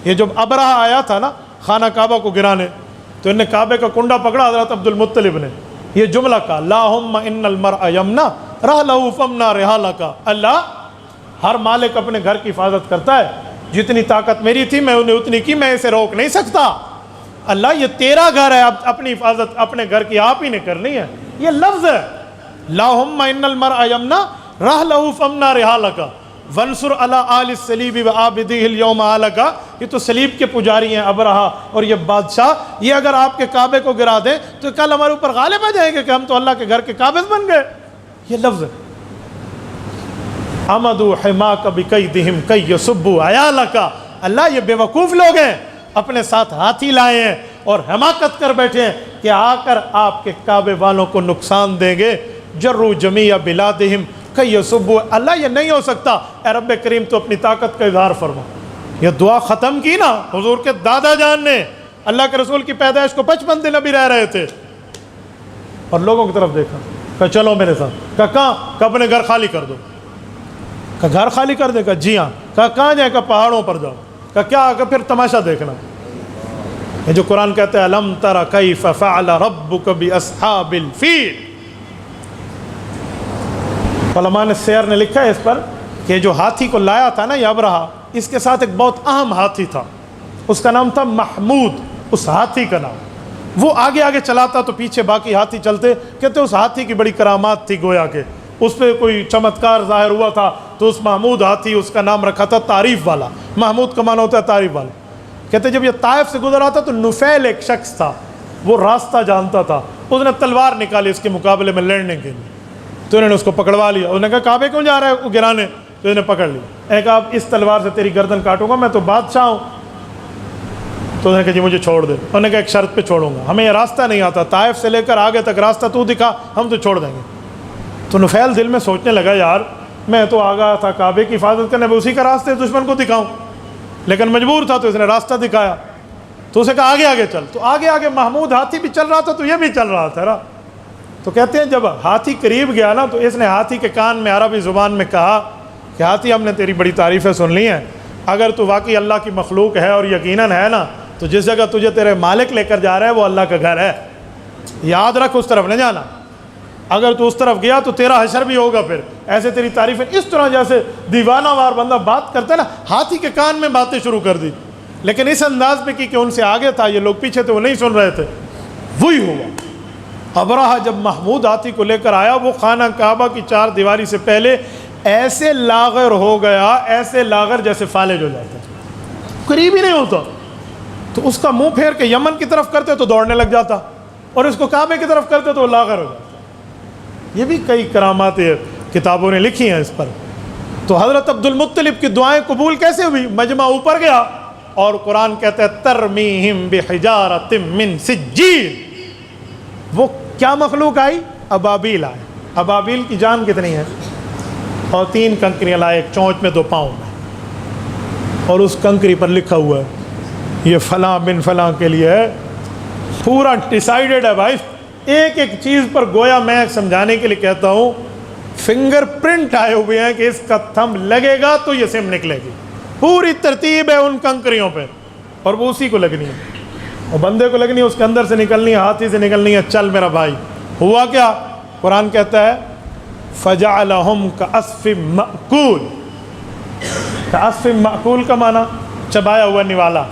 یہ جب ابرہہ آیا تھا نا خانہ کعبہ کو گرانے، تو انہیں کعبے کا کنڈا پکڑا حضرت عبد المطلب نے، یہ جملہ کہا اللہم ان المرء یمنا رحلہ فمنا رحالک، اللہ ہر مالک اپنے گھر کی حفاظت کرتا ہے، جتنی طاقت میری تھی میں انہیں اتنی کی، میں اسے روک نہیں سکتا۔ اللہ یہ تیرا گھر ہے، اب اپنی حفاظت اپنے گھر کی آپ ہی نے کرنی ہے، یہ لفظ ہے اللہم ان المرء یمنا رحلہ فمنا رحالک ونصر علی آل الصلیب وعابدہ اليوم آلک۔ یہ تو صلیب کے پجاری ہیں ابرہہ اور یہ بادشاہ، یہ اگر آپ کے کعبے کو گرا دیں تو کل ہمارے اوپر غالب آ جائیں گے کہ ہم تو اللہ کے گھر کے قابض بن گئے۔ یہ لفظ ہے عمدوا حماک بکیدہم کی یصبوا عیالک، اللہ یہ بے وقوف لوگ ہیں، اپنے ساتھ ہاتھی لائے ہیں اور حماقت کر بیٹھے ہیں کہ آ کر آپ کے کعبے والوں کو نقصان دیں گے۔ جروا جمیع بلادہم کی یصبوا، اللہ یہ نہیں ہو سکتا، اے رب کریم تو اپنی طاقت کا اظہار فرما۔ یہ دعا ختم کی نا حضور کے دادا جان نے، اللہ کے رسول کی پیدائش کو 55 دن ابھی رہ رہے تھے، اور لوگوں کی طرف دیکھا، کہا چلو میرے ساتھ، کہا کہاں؟ کہا اپنے گھر خالی کر دو۔ کہا گھر خالی کر دے؟ کہا جی ہاں۔ کہا کہاں جائیں؟ کہا پہاڑوں پر جاؤ۔ کہا کیا؟ کہا پھر تماشا دیکھنا۔ یہ جو قرآن کہتا ہے الم تر کیف فعل ربک باصحاب الفیل، علماء نے سیر نے لکھا ہے اس پر کہ جو ہاتھی کو لایا تھا نا یہ ابرہہ، اس کے ساتھ ایک بہت اہم ہاتھی تھا، اس کا نام تھا محمود، اس ہاتھی کا نام۔ وہ آگے آگے چلاتا تو پیچھے باقی ہاتھی چلتے، کہتے اس ہاتھی کی بڑی کرامات تھی، گویا کہ اس پہ کوئی چمتکار ظاہر ہوا تھا، تو اس محمود ہاتھی اس کا نام رکھا تھا تعریف والا۔ محمود کا معنی ہوتا ہے تعریف والا۔ کہتے جب یہ طائف سے گزر آتا تو نفیل ایک شخص تھا، وہ راستہ جانتا تھا، اس نے تلوار نکالی اس کے مقابلے میں لڑنے کے لیے، تو انہوں نے اس کو پکڑوا لیا۔ انہوں نے کہا کعبے کیوں جا رہا ہے وہ گرانے؟ تو انہوں نے پکڑ لیا، ایک آپ اس تلوار سے تیری گردن کاٹوں گا، میں تو بادشاہ ہوں۔ تو انہوں نے کہا جی مجھے چھوڑ دے۔ انہوں نے کہا ایک شرط پہ چھوڑوں گا، ہمیں یہ راستہ نہیں آتا، طائف سے لے کر آگے تک راستہ تو دکھا، ہم تو چھوڑ دیں گے۔ تو نفیل دل میں سوچنے لگا یار میں تو آگا تھا کعبے کی حفاظت کرنے، میں اسی کا راستے دشمن کو دکھاؤں، لیکن مجبور تھا تو اس نے راستہ دکھایا۔ تو اسے کہا آگے آگے چل، تو آگے آگے محمود ہاتھی بھی چل رہا تھا تو یہ بھی چل رہا تھا نا۔ تو کہتے ہیں جب ہاتھی قریب گیا نا تو اس نے ہاتھی کے کان میں عربی زبان میں کہا کہ ہاتھی ہم نے تیری بڑی تعریفیں سن لی ہیں، اگر تو واقعی اللہ کی مخلوق ہے اور یقیناً ہے نا، تو جس جگہ تجھے تیرے مالک لے کر جا رہا ہے وہ اللہ کا گھر ہے، یاد رکھ اس طرف نہیں جانا، اگر تو اس طرف گیا تو تیرا حشر بھی ہوگا۔ پھر ایسے تیری تعریفیں اس طرح جیسے دیوانہ وار بندہ بات کرتا ہے نا، ہاتھی کے کان میں باتیں شروع کر دی، لیکن اس انداز میں کی کہ ان سے آگے تھا، یہ لوگ پیچھے تھے، وہ نہیں سن رہے تھے۔ وہی ہوا ابرہہ جب محمود ہاتھی کو لے کر آیا، وہ خانہ کعبہ کی 4 دیواری سے پہلے ایسے لاغر ہو گیا، ایسے لاغر جیسے فالج ہو جاتا ہے، قریب ہی نہیں ہوتا۔ تو اس کا منہ پھیر کے یمن کی طرف کرتے تو دوڑنے لگ جاتا، اور اس کو کعبے کی طرف کرتے تو وہ لاغر ہو جاتا۔ یہ بھی کئی کرامات کتابوں نے لکھی ہیں اس پر۔ تو حضرت عبد المطلب کی دعائیں قبول کیسے ہوئی؟ مجمع اوپر گیا اور قرآن کہتا ہے ترمیہم بحجارۃ من سجیل، وہ کیا مخلوق آئی؟ ابابیل آئے۔ ابابیل کی جان کتنی ہے؟ اور 3 کنکریاں لائے، ایک چونچ میں 2 پاؤں میں، اور اس کنکری پر لکھا ہوا ہے یہ فلاں بن فلاں کے لیے ہے، پورا ڈیسائیڈڈ ہے بھائی۔ ایک ایک چیز پر گویا میں سمجھانے کے لیے کہتا ہوں فنگر پرنٹ آئے ہوئے ہیں کہ اس کا تھم لگے گا تو یہ سم نکلے گی، پوری ترتیب ہے ان کنکریوں پہ، اور وہ اسی کو لگنی ہے، وہ بندے کو لگنی ہے، اس کے اندر سے نکلنی ہے، ہاتھی سے نکلنی ہے۔ چل میرا بھائی، ہوا کیا؟ قرآن کہتا ہے فَجَعَلَهُمْ كَعَصْفٍ مَأْكُولٍ۔ كَعَصْفٍ مَأْكُولٍ کا معنی چبایا ہوا نوالا،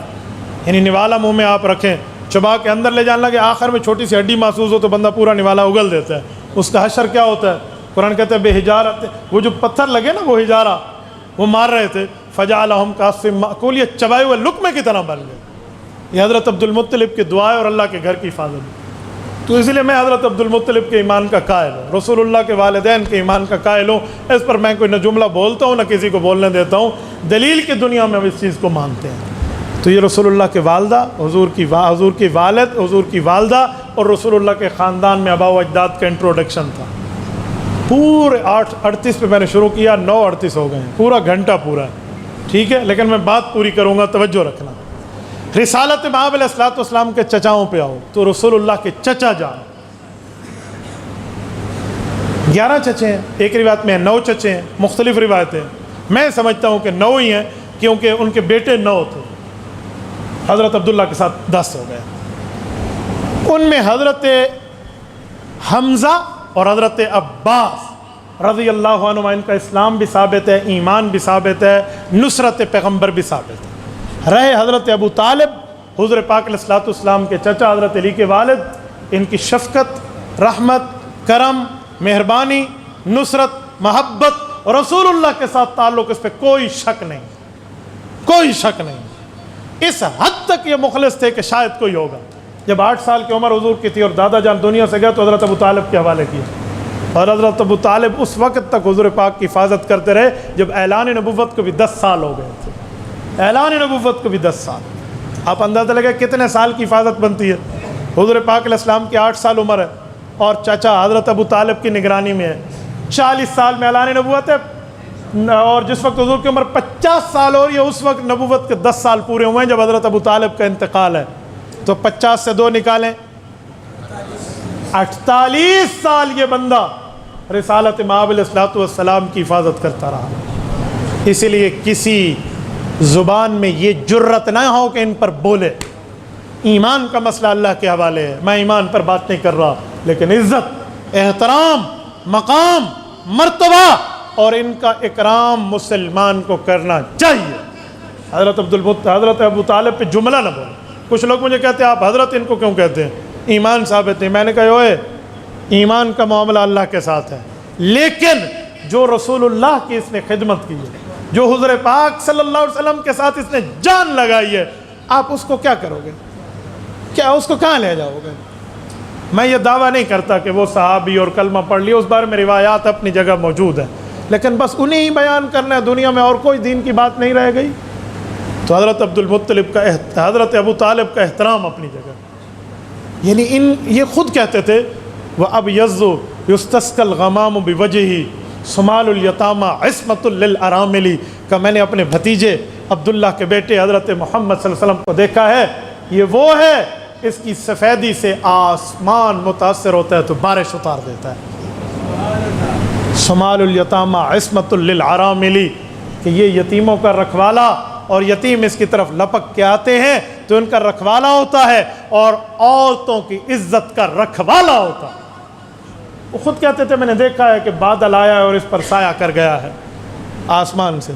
یعنی نوالا منہ میں آپ رکھیں، چبا کے اندر لے جانا لگے، آخر میں چھوٹی سی ہڈی محسوس ہو تو بندہ پورا نوالا اگل دیتا ہے، اس کا حشر کیا ہوتا ہے؟ قرآن کہتا ہے بے حجارت، وہ جو پتھر لگے نا، وہ حجارہ وہ مار رہے تھے، فَجَعَلَهُمْ كَعَصْفٍ مَأْكُولٍ، یہ چبائے ہوئے لقمے کی طرح بن گئے۔ یہ حضرت عبد المطلب کی دعا ہے اور اللہ کے گھر کی حفاظت۔ تو اس لیے میں حضرت عبد المطلب کے ایمان کا قائل ہوں، رسول اللہ کے والدین کے ایمان کا قائل ہوں۔ اس پر میں کوئی نہ جملہ بولتا ہوں نہ کسی کو بولنے دیتا ہوں، دلیل کی دنیا میں ہم اس چیز کو مانتے ہیں۔ تو یہ رسول اللہ کے والدہ، حضور کی والد، حضور کی والدہ اور رسول اللہ کے خاندان میں آباء و اجداد کا انٹروڈکشن تھا۔ پورے 8:38 پہ میں نے شروع کیا، 9:38 ہو گئے ہیں، پورا گھنٹہ پورا ہے، ٹھیک ہے، لیکن میں بات پوری کروں گا، توجہ رکھنا۔ رسالت مآب علیہ السلام کے چچاؤں پہ آؤ تو رسول اللہ کے چچا جان 11 چچے ہیں، ایک روایت میں 9 چچے ہیں، مختلف روایتیں، میں سمجھتا ہوں کہ 9 ہی ہیں، کیونکہ ان کے بیٹے 9 تھے، حضرت عبداللہ کے ساتھ 10 ہو گئے۔ ان میں حضرت حمزہ اور حضرت عباس رضی اللہ عنہ، ان کا اسلام بھی ثابت ہے، ایمان بھی ثابت ہے، نصرت پیغمبر بھی ثابت ہے۔ رہے حضرت ابو طالب، حضور پاک علیہ السلام کے چچا، حضرت علی کے والد، ان کی شفقت، رحمت، کرم، مہربانی، نصرت، محبت، رسول اللہ کے ساتھ تعلق، اس پہ کوئی شک نہیں، کوئی شک نہیں۔ اس حد تک یہ مخلص تھے کہ شاید کوئی ہوگا۔ جب 8 سال کی عمر حضور کی تھی اور دادا جان دنیا سے گئے تو حضرت ابو طالب کے حوالے کیا، اور حضرت ابو طالب اس وقت تک حضور پاک کی حفاظت کرتے رہے جب اعلان نبوت کو بھی 10 سال ہو گئے تھے، اعلان نبوت کو بھی 10 سال۔ آپ اندازہ لگے کتنے سال کی حفاظت بنتی ہے؟ حضور پاک علیہ السلام کی 8 سال عمر ہے اور چچا حضرت ابو طالب کی نگرانی میں ہے، 40 سال میں اعلان نبوت ہے، اور جس وقت حضور کی عمر 50 سال ہو رہی ہے اس وقت نبوت کے 10 سال پورے ہوئے ہیں جب حضرت ابو طالب کا انتقال ہے۔ تو 50 سے 2 نکالیں، 48 سال یہ بندہ رسالت مآب علیہ السلام کی حفاظت کرتا رہا۔ اسی لیے کسی زبان میں یہ جرت نہ ہو کہ ان پر بولے۔ ایمان کا مسئلہ اللہ کے حوالے ہے، میں ایمان پر بات نہیں کر رہا، لیکن عزت، احترام، مقام، مرتبہ اور ان کا اکرام مسلمان کو کرنا چاہیے۔ حضرت ابو طالب پہ جملہ نہ بولے۔ کچھ لوگ مجھے کہتے ہیں آپ حضرت ان کو کیوں کہتے ہیں، ایمان ثابت نہیں۔ میں نے کہا اوئے، ایمان کا معاملہ اللہ کے ساتھ ہے، لیکن جو رسول اللہ کی اس نے خدمت کی ہے، جو حضور پاک صلی اللہ علیہ وسلم کے ساتھ اس نے جان لگائی ہے، آپ اس کو کیا کرو گے؟ کیا اس کو کہاں لے جاؤ گے؟ میں یہ دعویٰ نہیں کرتا کہ وہ صحابی اور کلمہ پڑھ لیے، اس بارے میں روایات اپنی جگہ موجود ہیں، لیکن بس انہیں ہی بیان کرنا ہے، دنیا میں اور کوئی دین کی بات نہیں رہ گئی۔ تو حضرت عبد المطلب کا، حضرت ابو طالب کا احترام اپنی جگہ، یعنی یہ خود کہتے تھے وَأَبْيَضُّ يُسْتَسْقَى الْغَمَامُ بِوَجْهِهِ سُمَالُ الْيَتَامَى عِصْمَةٌ لِلْأَرَامِلِ کہ میں نے اپنے بھتیجے عبداللہ کے بیٹے حضرت محمد صلی اللہ علیہ وسلم کو دیکھا ہے، یہ وہ ہے، اس کی سفیدی سے آسمان متاثر ہوتا ہے تو بارش اتار دیتا ہے۔ سُمَالُ الْيَتَامَى عِصْمَةٌ لِلْأَرَامِلِ کہ یہ یتیموں کا رکھوالا، اور یتیم اس کی طرف لپک کے آتے ہیں تو ان کا رکھوالا ہوتا ہے، اور عورتوں کی عزت کا رکھوالا ہوتا ہے۔ وہ خود کہتے تھے میں نے دیکھا ہے کہ بادل آیا ہے اور اس پر سایہ کر گیا ہے آسمان سے،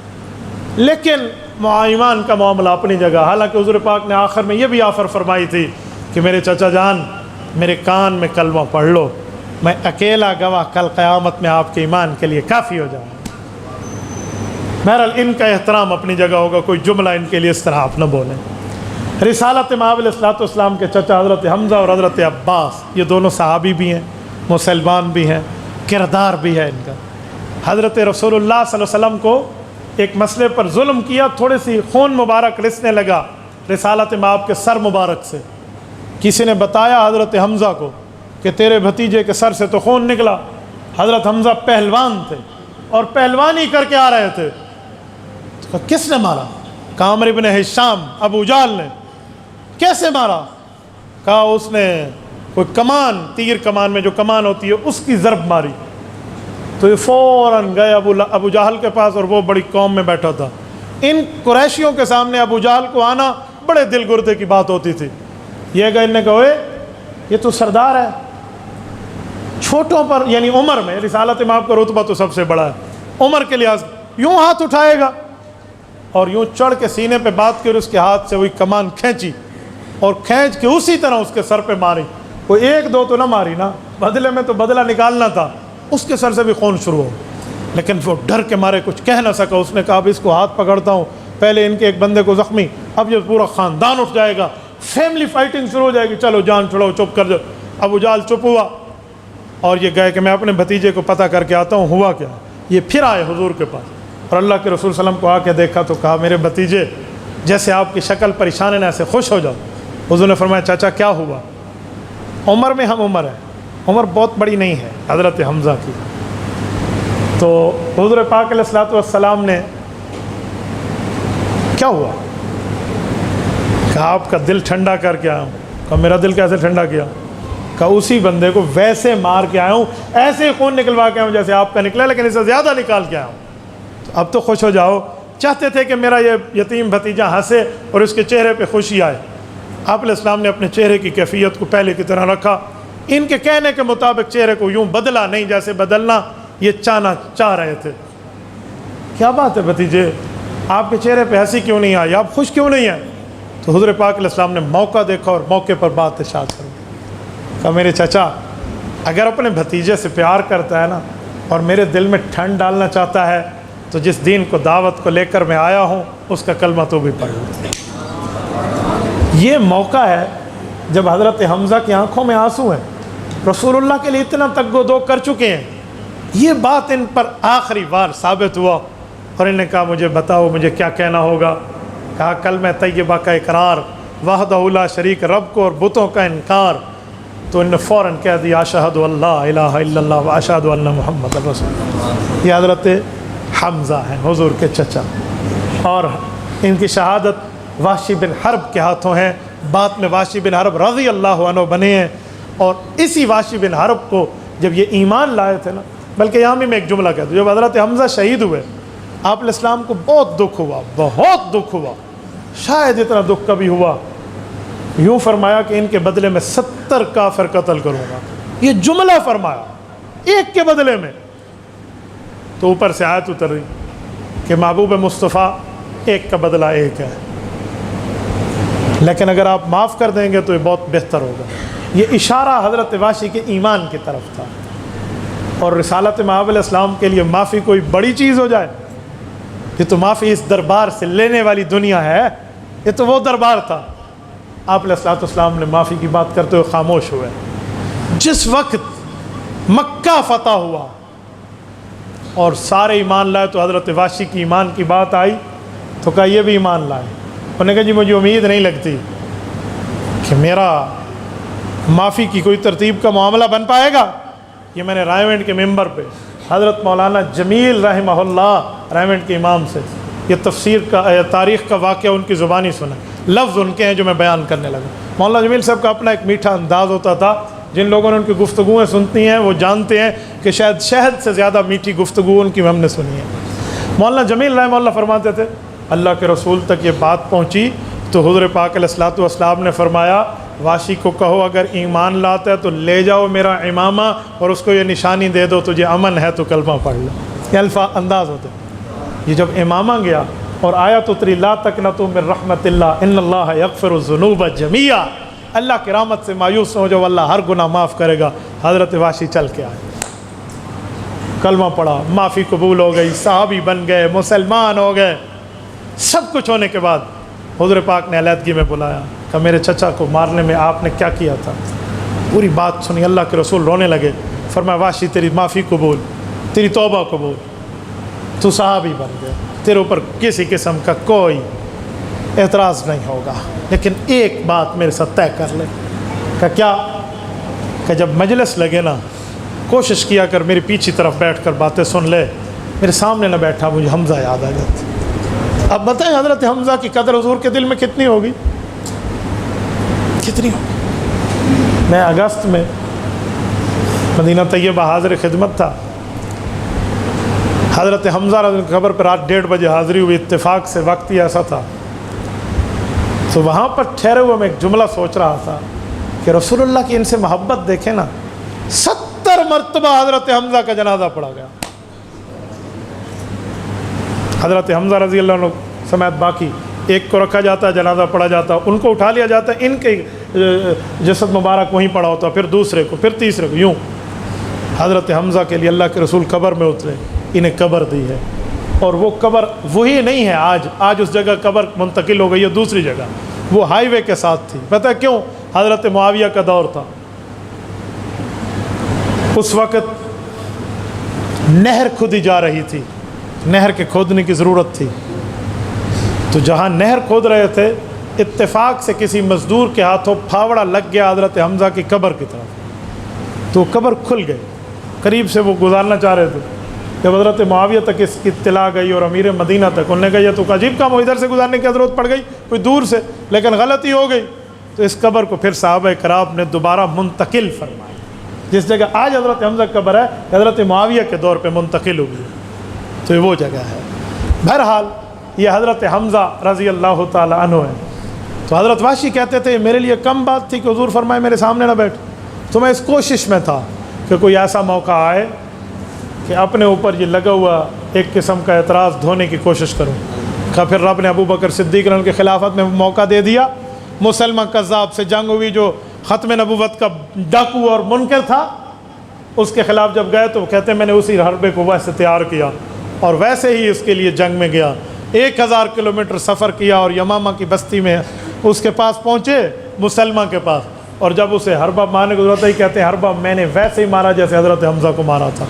لیکن ایمان کا معاملہ اپنی جگہ۔ حالانکہ حضور پاک نے آخر میں یہ بھی آفر فرمائی تھی کہ میرے چچا جان میرے کان میں کلمہ پڑھ لو، میں اکیلا گواہ کل قیامت میں آپ کے ایمان کے لیے کافی ہو جاؤں۔ بہرحال ان کا احترام اپنی جگہ ہوگا، کوئی جملہ ان کے لیے اس طرح آپ نہ بولیں۔ رسالت مآب علیہ السلام کے چچا حضرت حمزہ اور حضرت عباس، یہ دونوں صحابی بھی ہیں، مسلمان بھی ہیں، کردار بھی ہے ان کا۔ حضرت رسول اللہ صلی اللہ علیہ وسلم کو ایک مسئلے پر ظلم کیا، تھوڑی سی خون مبارک رسنے لگا رسالت مآب کے سر مبارک سے۔ کسی نے بتایا حضرت حمزہ کو کہ تیرے بھتیجے کے سر سے تو خون نکلا۔ حضرت حمزہ پہلوان تھے اور پہلوانی کر کے آ رہے تھے۔ تو کس نے مارا؟ کہا عمر بن ہشام، ابو جہل نے۔ کیسے مارا؟ کہا اس نے کوئی کمان، تیر کمان میں جو کمان ہوتی ہے اس کی ضرب ماری۔ تو یہ فوراً گئے ابو جہل کے پاس، اور وہ بڑی قوم میں بیٹھا تھا۔ ان قریشیوں کے سامنے ابو جہل کو آنا بڑے دل گردے کی بات ہوتی تھی۔ یہ گئے، انہوں نے کہا اے یہ تو سردار ہے، چھوٹوں پر یعنی عمر میں، رسالت مآب کا رتبہ تو سب سے بڑا ہے، عمر کے لحاظ یوں ہاتھ اٹھائے گا اور یوں چڑھ کے سینے پہ بات کی، اور اس کے ہاتھ سے وہی کمان کھینچی اور کھینچ کے اسی طرح اس کے سر پہ ماری۔ کوئی ایک دو تو نہ ماری نا، بدلے میں تو بدلہ نکالنا تھا، اس کے سر سے بھی خون شروع ہو، لیکن وہ ڈر کے مارے کچھ کہہ نہ سکا۔ اس نے کہا اب اس کو ہاتھ پکڑتا ہوں، پہلے ان کے ایک بندے کو زخمی، اب یہ پورا خاندان اٹھ جائے گا، فیملی فائٹنگ شروع ہو جائے گی، چلو جان چھڑاؤ، چپ کر جاؤ۔ ابو جہل چپ ہوا اور یہ گئے کہ میں اپنے بھتیجے کو پتہ کر کے آتا ہوں ہوا کیا۔ یہ پھر آئے حضور کے پاس، اور اللہ کے رسول صلی اللہ علیہ وسلم کو آ کے دیکھا تو کہا میرے بھتیجے جیسے آپ کی شکل پریشان ہے نا، ایسے خوش ہو جاؤ۔ حضور نے فرمایا چاچا کیا ہوا؟ عمر میں ہم عمر ہیں، عمر بہت بڑی نہیں ہے حضرت حمزہ کی۔ تو حضور پاک علیہ الصلوۃ والسلام نے کیا ہوا؟ کہا آپ کا دل ٹھنڈا کر کے آیا ہوں۔ کہا میرا دل کیسے ٹھنڈا کیا؟ کہا اسی بندے کو ویسے مار کے آیا ہوں، ایسے خون نکلوا کے آیا ہوں جیسے آپ کا نکلا، لیکن اس سے زیادہ نکال کے آیا ہوں۔ تو اب تو خوش ہو جاؤ۔ چاہتے تھے کہ میرا یہ یتیم بھتیجا ہنسے اور اس کے چہرے پہ خوشی آئے۔ آپ علیہ السلام نے اپنے چہرے کی کیفیت کو پہلے کی طرح رکھا، ان کے کہنے کے مطابق چہرے کو یوں بدلا نہیں جیسے بدلنا یہ چاہ رہے تھے۔ کیا بات ہے بھتیجے، آپ کے چہرے پہ ہنسی کیوں نہیں آئی، آپ خوش کیوں نہیں ہیں؟ تو حضور پاک علیہ السلام نے موقع دیکھا اور موقع پر بات ارشاد کر دی۔ کہا میرے چچا اگر اپنے بھتیجے سے پیار کرتا ہے نا اور میرے دل میں ٹھنڈ ڈالنا چاہتا ہے تو جس دین کو دعوت کو لے کر میں آیا ہوں اس کا کلمہ تو بھی پڑھ لو۔ یہ موقع ہے جب حضرت حمزہ کی آنکھوں میں آنسو ہیں، رسول اللہ کے لیے اتنا تگ و دو کر چکے ہیں، یہ بات ان پر آخری بار ثابت ہوا اور انہوں نے کہا مجھے بتاؤ مجھے کیا کہنا ہوگا۔ کہا کلمہ طیبہ کا اقرار، وحدہ لا شریک رب کو اور بتوں کا انکار۔ تو انہوں نے فوراً کہہ دیا اشہد اللہ الہ الا اللہ و اشہد ان محمد رسول اللہ۔ یہ حضرت حمزہ ہیں حضور کے چچا، اور ان کی شہادت وحشی بن حرب کے ہاتھوں ہیں۔ بعد میں وحشی بن حرب رضی اللہ عنہ بنے ہیں، اور اسی وحشی بن حرب کو جب یہ ایمان لائے تھے نا، بلکہ یہاں بھی میں ایک جملہ کہتا ہوں، جب حضرت حمزہ شہید ہوئے آپ علیہ السلام کو بہت دکھ ہوا، بہت دکھ ہوا، شاید اتنا دکھ کبھی ہوا۔ یوں فرمایا کہ ان کے بدلے میں 70 کافر قتل کروں گا، یہ جملہ فرمایا ایک کے بدلے میں۔ تو اوپر سے آیت اتر رہی کہ محبوب مصطفیٰ ایک کا بدلہ ایک ہے، لیکن اگر آپ معاف کر دیں گے تو یہ بہت بہتر ہوگا۔ یہ اشارہ حضرت وحشی کے ایمان کی طرف تھا، اور رسالت مآب علیہ السلام کے لیے معافی کوئی بڑی چیز ہو جائے؟ یہ تو معافی اس دربار سے لینے والی دنیا ہے، یہ تو وہ دربار تھا۔ آپ علیہ السلام نے معافی کی بات کرتے ہوئے خاموش ہوئے۔ جس وقت مکہ فتح ہوا اور سارے ایمان لائے تو حضرت وحشی کی ایمان کی بات آئی تو کہا یہ بھی ایمان لائے۔ انہوں نے کہا جی مجھے امید نہیں لگتی کہ میرا معافی کی کوئی ترتیب کا معاملہ بن پائے گا۔ یہ میں نے رائے کے ممبر پہ حضرت مولانا جمیل رحمہ اللہ رائے کے امام سے یہ تفسیر کا تاریخ کا واقعہ ان کی زبانی سنا، لفظ ان کے ہیں جو میں بیان کرنے لگا۔ مولانا جمیل صاحب کا اپنا ایک میٹھا انداز ہوتا تھا، جن لوگوں نے ان کی گفتگویں سنتی ہیں وہ جانتے ہیں کہ شاید شہد سے زیادہ میٹھی گفتگو ان کی ہم نے سنی ہے۔ مولانا جمیل رحمہ اللہ فرماتے تھے اللہ کے رسول تک یہ بات پہنچی تو حضور پاک علیہ الصلوۃ والسلام نے فرمایا واشی کو کہو اگر ایمان لاتا ہے تو لے جاؤ میرا امامہ اور اس کو یہ نشانی دے دو تجھے امن ہے تو کلمہ پڑھ لو۔ یہ الفاظ انداز ہوتے۔ یہ جب امامہ گیا اور آیت اتری لا تقنطوا من رحمت اللہ ان اللہ یغفر الذنوب جمیعا، اللہ کی رحمت سے مایوس ہو جاؤ، اللہ ہر گناہ معاف کرے گا، حضرت واشی چل کے آئے، کلمہ پڑھا، معافی قبول ہو گئی، صحابی بن گئے، مسلمان ہو گئے۔ سب کچھ ہونے کے بعد حضور پاک نے علیحدگی میں بلایا کہ میرے چچا کو مارنے میں آپ نے کیا کیا تھا؟ پوری بات سنی، اللہ کے رسول رونے لگے، فرمایا واشی تیری معافی قبول، تیری توبہ قبول، تو صحابی بن گیا، تیرے اوپر کسی قسم کا کوئی اعتراض نہیں ہوگا، لیکن ایک بات میرے ساتھ طے کر لے۔ کہ کیا؟ کہ جب مجلس لگے نا کوشش کیا کر میری پیچھے طرف بیٹھ کر باتیں سن لے، میرے سامنے نہ بیٹھا مجھے حمزہ یاد آ جاتا۔ اب بتائیں حضرت حمزہ کی قدر حضور کے دل میں کتنی ہوگی، کتنی ہوگی۔ میں اگست میں مدینہ طیبہ حاضر خدمت تھا، حضرت حمزہ رضی اللہ عنہ کی قبر پر رات 1:30 بجے حاضری ہوئی. اتفاق سے وقت ہی ایسا تھا. تو وہاں پر ٹھہرے ہوئے میں ایک جملہ سوچ رہا تھا کہ رسول اللہ کی ان سے محبت دیکھیں نا. 70 مرتبہ حضرت حمزہ کا جنازہ پڑھا گیا. حضرت حمزہ رضی اللہ عنہ سمیت باقی ایک کو رکھا جاتا ہے, جنازہ پڑھا جاتا ہے, ان کو اٹھا لیا جاتا ہے, ان کے جسد مبارک وہیں پڑا ہوتا ہے, پھر دوسرے کو, پھر تیسرے کو, یوں. حضرت حمزہ کے لیے اللہ کے رسول قبر میں اترے, انہیں قبر دی ہے. اور وہ قبر وہی نہیں ہے آج اس جگہ قبر منتقل ہو گئی ہے دوسری جگہ. وہ ہائی وے کے ساتھ تھی. پتہ ہے کیوں؟ حضرت معاویہ کا دور تھا. اس وقت نہر کھودی جا رہی تھی, نہر کے کھودنے کی ضرورت تھی. تو جہاں نہر کھود رہے تھے, اتفاق سے کسی مزدور کے ہاتھوں پھاوڑا لگ گیا حضرت حمزہ کی قبر کی طرف. تو قبر کھل گئی. قریب سے وہ گزارنا چاہ رہے تھے. جب حضرت معاویہ تک اس کی اطلاع گئی اور امیر مدینہ تک, انہوں نے کہا یہ تو عجیب کام ہو, ادھر سے گزارنے کی ضرورت پڑ گئی کوئی دور سے, لیکن غلطی ہو گئی. تو اس قبر کو پھر صحابہ کرام نے دوبارہ منتقل فرمایا. جس جگہ آج حضرت حمزہ کی قبر ہے, حضرت معاویہ کے دور پہ منتقل ہوئی. تو یہ وہ جگہ ہے. بہرحال یہ حضرت حمزہ رضی اللہ تعالی عنہ ہے. تو حضرت وحشی کہتے تھے میرے لیے کم بات تھی کہ حضور فرمائے میرے سامنے نہ بیٹھ. تو میں اس کوشش میں تھا کہ کوئی ایسا موقع آئے کہ اپنے اوپر یہ لگا ہوا ایک قسم کا اعتراض دھونے کی کوشش کروں. کہ پھر رب نے ابو بکر صدیق رضی اللہ عنہ کی خلافت میں موقع دے دیا. مسلمہ کذاب سے جنگ ہوئی, جو ختم نبوت کا ڈاکو اور منکر تھا, اس کے خلاف جب گئے تو وہ کہتے ہیں میں نے اسی حربے کو ویسے تیار کیا اور ویسے ہی اس کے لیے جنگ میں گیا. 1000 کلومیٹر سفر کیا اور یمامہ کی بستی میں اس کے پاس پہنچے, مسلمہ کے پاس. اور جب اسے حربہ مارنے کی ضرورت ہے, کہتے ہیں حربہ میں نے ویسے ہی مارا جیسے حضرت حمزہ کو مارا تھا.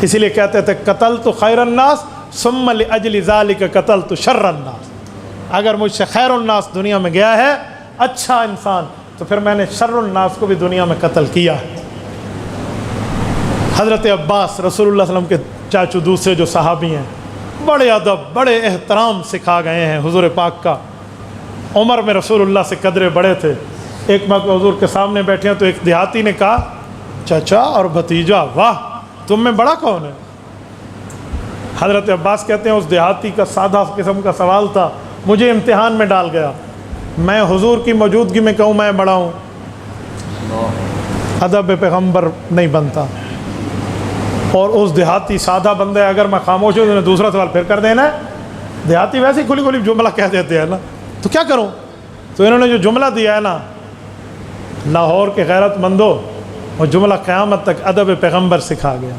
اسی لیے کہتے تھے قتلت خیر الناس ثم لاجل ذلك قتلت شر الناس. اگر مجھ سے خیر الناس دنیا میں گیا ہے, اچھا انسان, تو پھر میں نے شر الناس کو بھی دنیا میں قتل کیا ہے. حضرت عباس رسول اللہ صلی اللہ علیہ وسلم کے چاچو دوسرے جو صحابی ہیں, بڑے ادب بڑے احترام سکھا گئے ہیں حضور پاک کا. عمر میں رسول اللہ سے قدرے بڑے تھے. ایک مرتبہ حضور کے سامنے بیٹھے ہیں تو ایک دیہاتی نے کہا چچا اور بھتیجا, واہ تم میں بڑا کون ہے؟ حضرت عباس کہتے ہیں اس دیہاتی کا سادہ قسم کا سوال تھا, مجھے امتحان میں ڈال گیا. میں حضور کی موجودگی میں کہوں میں بڑا ہوں, ادب پیغمبر نہیں بنتا. اور اس دیہاتی سادہ بندے اگر میں خاموش ہوں تو انہیں دوسرا سوال پھر کر دینا ہے. دیہاتی ویسے ہی کھلی کھلی جملہ کہہ دیتے ہیں نا, تو کیا کروں؟ تو انہوں نے جو جملہ دیا ہے نا, لاہور کے غیرت مندوں, وہ جملہ قیامت تک ادب پیغمبر سکھا گیا.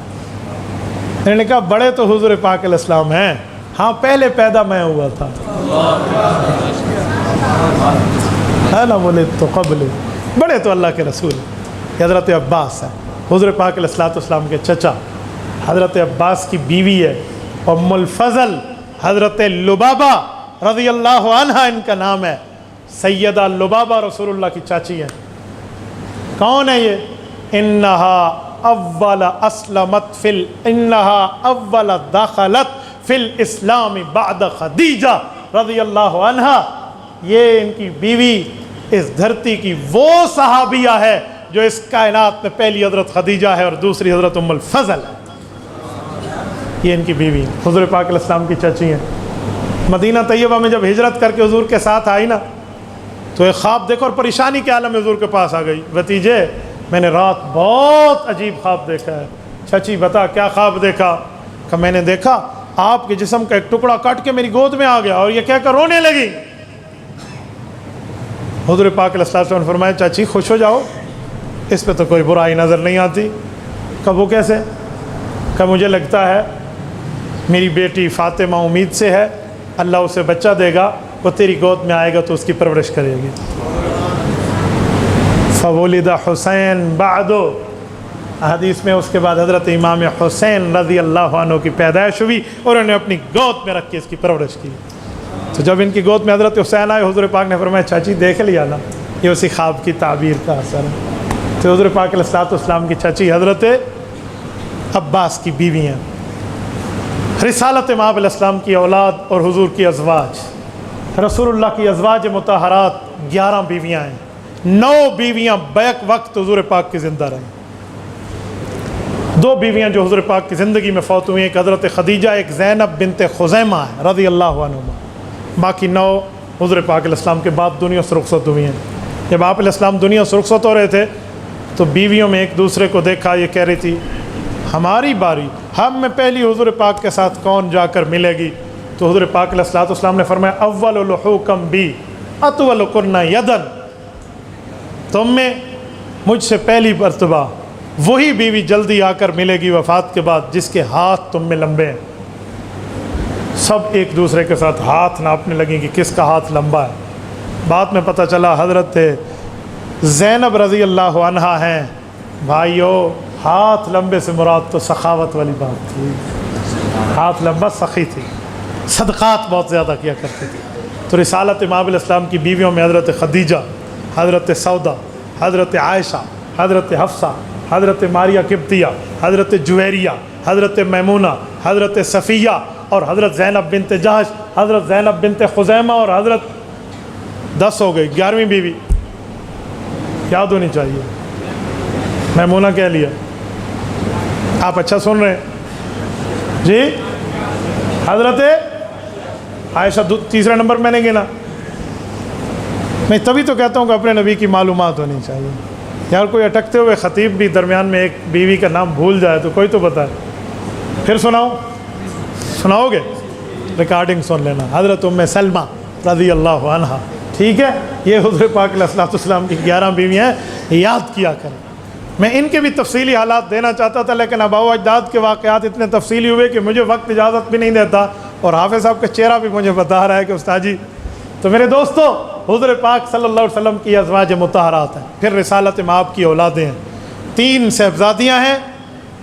انہوں نے کہا بڑے تو حضور پاک علیہ السلام ہیں, ہاں پہلے پیدا میں ہوا تھا, ہے نا, بولے تو قبل بڑے تو اللہ کے رسول. حضرت عباس ہے حضور پاک علیہ السلام کے چچا. حضرت عباس کی بیوی ہے ام الفضل حضرت لبابہ رضی اللہ عنہ ان کا نام ہے. سیدہ لبابہ رسول اللہ کی چاچی ہیں. کون ہے یہ؟ انہا اول اسلمت انہا اول داخلت فی الاسلام بعد خدیجہ رضی اللہ عنہ. یہ ان کی بیوی اس دھرتی کی وہ صحابیہ ہے جو اس کائنات میں پہلی حضرت خدیجہ ہے اور دوسری حضرت ام الفضل ہے. یہ ان کی بیوی حضور پاک علیہ السلام کی چچی ہیں. مدینہ طیبہ میں جب ہجرت کر کے حضور کے ساتھ آئی نا, تو ایک خواب دیکھو اور پریشانی کے عالم میں حضور کے پاس آ گئی. بھتیجے میں نے رات بہت عجیب خواب دیکھا ہے. چچی بتا کیا خواب دیکھا؟ کہ میں نے دیکھا آپ کے جسم کا ایک ٹکڑا کٹ کے میری گود میں آ گیا اور یہ کہہ کر رونے لگی. حضور پاک علیہ السلام نے فرمایا چاچی خوش ہو جاؤ, اس پہ تو کوئی برائی نظر نہیں آتی. کہ وہ کیسے؟ کہ مجھے لگتا ہے میری بیٹی فاطمہ امید سے ہے, اللہ اسے بچہ دے گا, وہ تیری گود میں آئے گا تو اس کی پرورش کرے گی. فولد حسین بعدو, حدیث میں اس کے بعد حضرت امام حسین رضی اللہ عنہ کی پیدائش ہوئی اور انہوں نے اپنی گود میں رکھ کے اس کی پرورش کی. تو جب ان کی گود میں حضرت حسین آئے, حضور پاک نے فرمایا چاچی دیکھ لیا نا, یہ اسی خواب کی تعبیر کا اثر ہے. تو حضور پاک علیہ السلام کی چچی حضرت عباس کی بیوی ہیں. رسالت مآب علیہ السلام کی اولاد اور حضور کی ازواج, رسول اللہ کی ازواج مطہرات 11 بیویاں ہیں. 9 بیویاں بیک وقت حضور پاک کی زندہ رہیں. دو بیویاں جو حضور پاک کی زندگی میں فوت ہوئی ہیں، ایک حضرت خدیجہ، ایک زینب بنت خزیمہ ہے رضی اللہ عنہما، باقی 9 حضور پاک علیہ السلام کے بعد دنیا سے رخصت ہوئی ہیں۔ جب آپ علیہ السلام دنیا سے رخصت ہو رہے تھے تو بیویوں میں ایک دوسرے کو دیکھا، یہ کہہ رہی تھی ہماری باری، ہم میں پہلی حضور پاک کے ساتھ کون جا کر ملے گی؟ تو حضور پاک علیہ السلام نے فرمایا اول لحوکم بی اطول کرنا یدن، تم میں مجھ سے پہلی مرتبہ وہی بیوی جلدی آ کر ملے گی وفات کے بعد جس کے ہاتھ تم میں لمبے ہیں۔ سب ایک دوسرے کے ساتھ ہاتھ ناپنے لگیں کہ کس کا ہاتھ لمبا ہے۔ بعد میں پتہ چلا حضرت زینب رضی اللہ عنہا ہیں۔ بھائیو، ہاتھ لمبے سے مراد تو سخاوت والی بات تھی، ہاتھ لمبا سخی تھی، صدقات بہت زیادہ کیا کرتے تھے۔ تو رسالت امام علیہ السلام کی بیویوں میں حضرت خدیجہ، حضرت سودا، حضرت عائشہ، حضرت حفصہ، حضرت ماریہ قبطیہ، حضرت جویریہ، حضرت میمونہ، حضرت صفیہ اور حضرت زینب بنت جہش، حضرت زینب بنت خزیمہ اور حضرت 10 ہو گئی، 11ویں بیوی یاد ہونی چاہیے، میمونہ کہہ لیا۔ آپ اچھا سن رہے ہیں جی؟ حضرت عائشہ تیسرا نمبر میں نے گنا۔ میں تبھی تو کہتا ہوں کہ اپنے نبی کی معلومات ہونی چاہیے۔ یار کوئی اٹکتے ہوئے خطیب بھی درمیان میں ایک بیوی کا نام بھول جائے تو کوئی تو بتائے۔ پھر سناؤ گے؟ ریکارڈنگ سن لینا۔ حضرت ام سلمہ رضی اللہ عنہا، ٹھیک ہے؟ یہ حضور پاک علیہ السلام کی 11 بیویاں ہیں، یاد کیا کریں۔ میں ان کے بھی تفصیلی حالات دینا چاہتا تھا لیکن آباء و اجداد کے واقعات اتنے تفصیلی ہوئے کہ مجھے وقت اجازت بھی نہیں دیتا، اور حافظ صاحب کا چہرہ بھی مجھے بتا رہا ہے کہ استاد جی۔ تو میرے دوستو، حضور پاک صلی اللہ علیہ وسلم کی ازواج مطہرات ہیں، پھر رسالت میں آپ کی اولادیں ہیں، 3 صاحبزادیاں ہیں،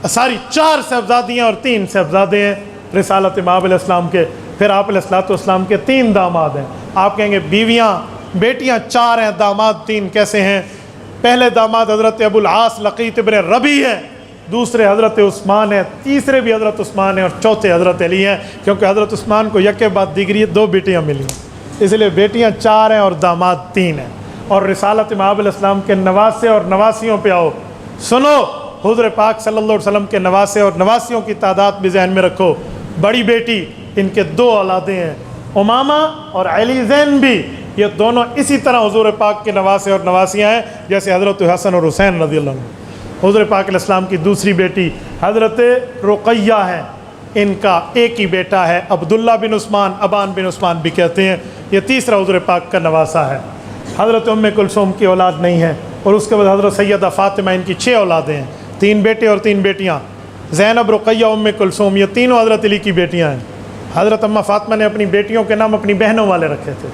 4 صاحبزادیاں اور 3 صاحبزادے ہیں رسالت امام علیہ السلام کے۔ پھر آپ علیہ السلام کے 3 داماد ہیں۔ آپ کہیں گے بیویاں بیٹیاں 4 ہیں، داماد 3 کیسے ہیں؟ پہلے داماد حضرت ابو العاص لقیط ابن ربی ہیں، دوسرے حضرت عثمان ہیں، تیسرے بھی حضرت عثمان ہیں، اور چوتھے حضرت علی ہیں، کیونکہ حضرت عثمان کو یکے بعد دیگری 2 بیٹیاں ملی ہیں، اس لیے بیٹیاں 4 ہیں اور داماد 3 ہیں۔ اور رسالت امام علیہ السلام کے نواسے اور نواسیوں پہ آؤ، سنو حضور پاک صلی اللہ علیہ وسلم کے نواسے اور نواسیوں کی تعداد بھی ذہن میں رکھو۔ بڑی بیٹی، ان کے 2 اولادیں ہیں، امامہ اور علی زین بھی، یہ دونوں اسی طرح حضور پاک کے نواسے اور نواسیاں ہیں جیسے حضرت حسن اور حسین رضی اللہ عنہ۔ حضور پاک علیہ السلام کی دوسری بیٹی حضرت رقیہ ہے، ان کا ایک ہی بیٹا ہے عبداللہ بن عثمان، ابان بن عثمان بھی کہتے ہیں، یہ تیسرا حضور پاک کا نواسا ہے۔ حضرت ام کلثوم کی اولاد نہیں ہے، اور اس کے بعد حضرت سیدہ فاطمہ، ان کی 6 اولادیں ہیں، 3 بیٹے اور 3 بیٹیاں، زینب، رقیہ، ام کلثوم، یہ تینوں حضرت علی کی بیٹیاں ہیں۔ حضرت اماں فاطمہ نے اپنی بیٹیوں کے نام اپنی بہنوں والے رکھے تھے،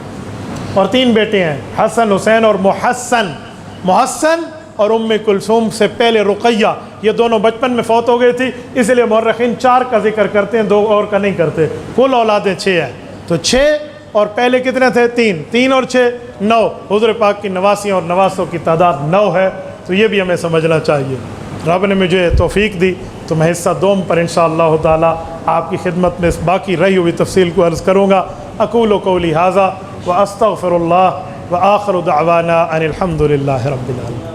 اور 3 بیٹے ہیں، حسن، حسین اور محسن اور ام کلثوم سے پہلے رقیہ، یہ دونوں بچپن میں فوت ہو گئی تھی، اس لیے مورخین 4 کا ذکر کرتے ہیں، 2 اور کا نہیں کرتے۔ کل اولادیں 6 ہیں، تو 6 اور پہلے کتنے تھے؟ 3 اور 6 9۔ حضور پاک کی نواسیوں اور نواسوں کی تعداد 9 ہے، تو یہ بھی ہمیں سمجھنا چاہیے۔ رب نے مجھے توفیق دی تو میں حصہ دوم پر انشاءاللہ تعالی آپ کی خدمت میں اس باقی رہی ہوئی تفصیل کو عرض کروں گا۔ اقول قولی ھذا واستغفر اللہ وآخر دعوانا ان الحمد للہ رب العالمین۔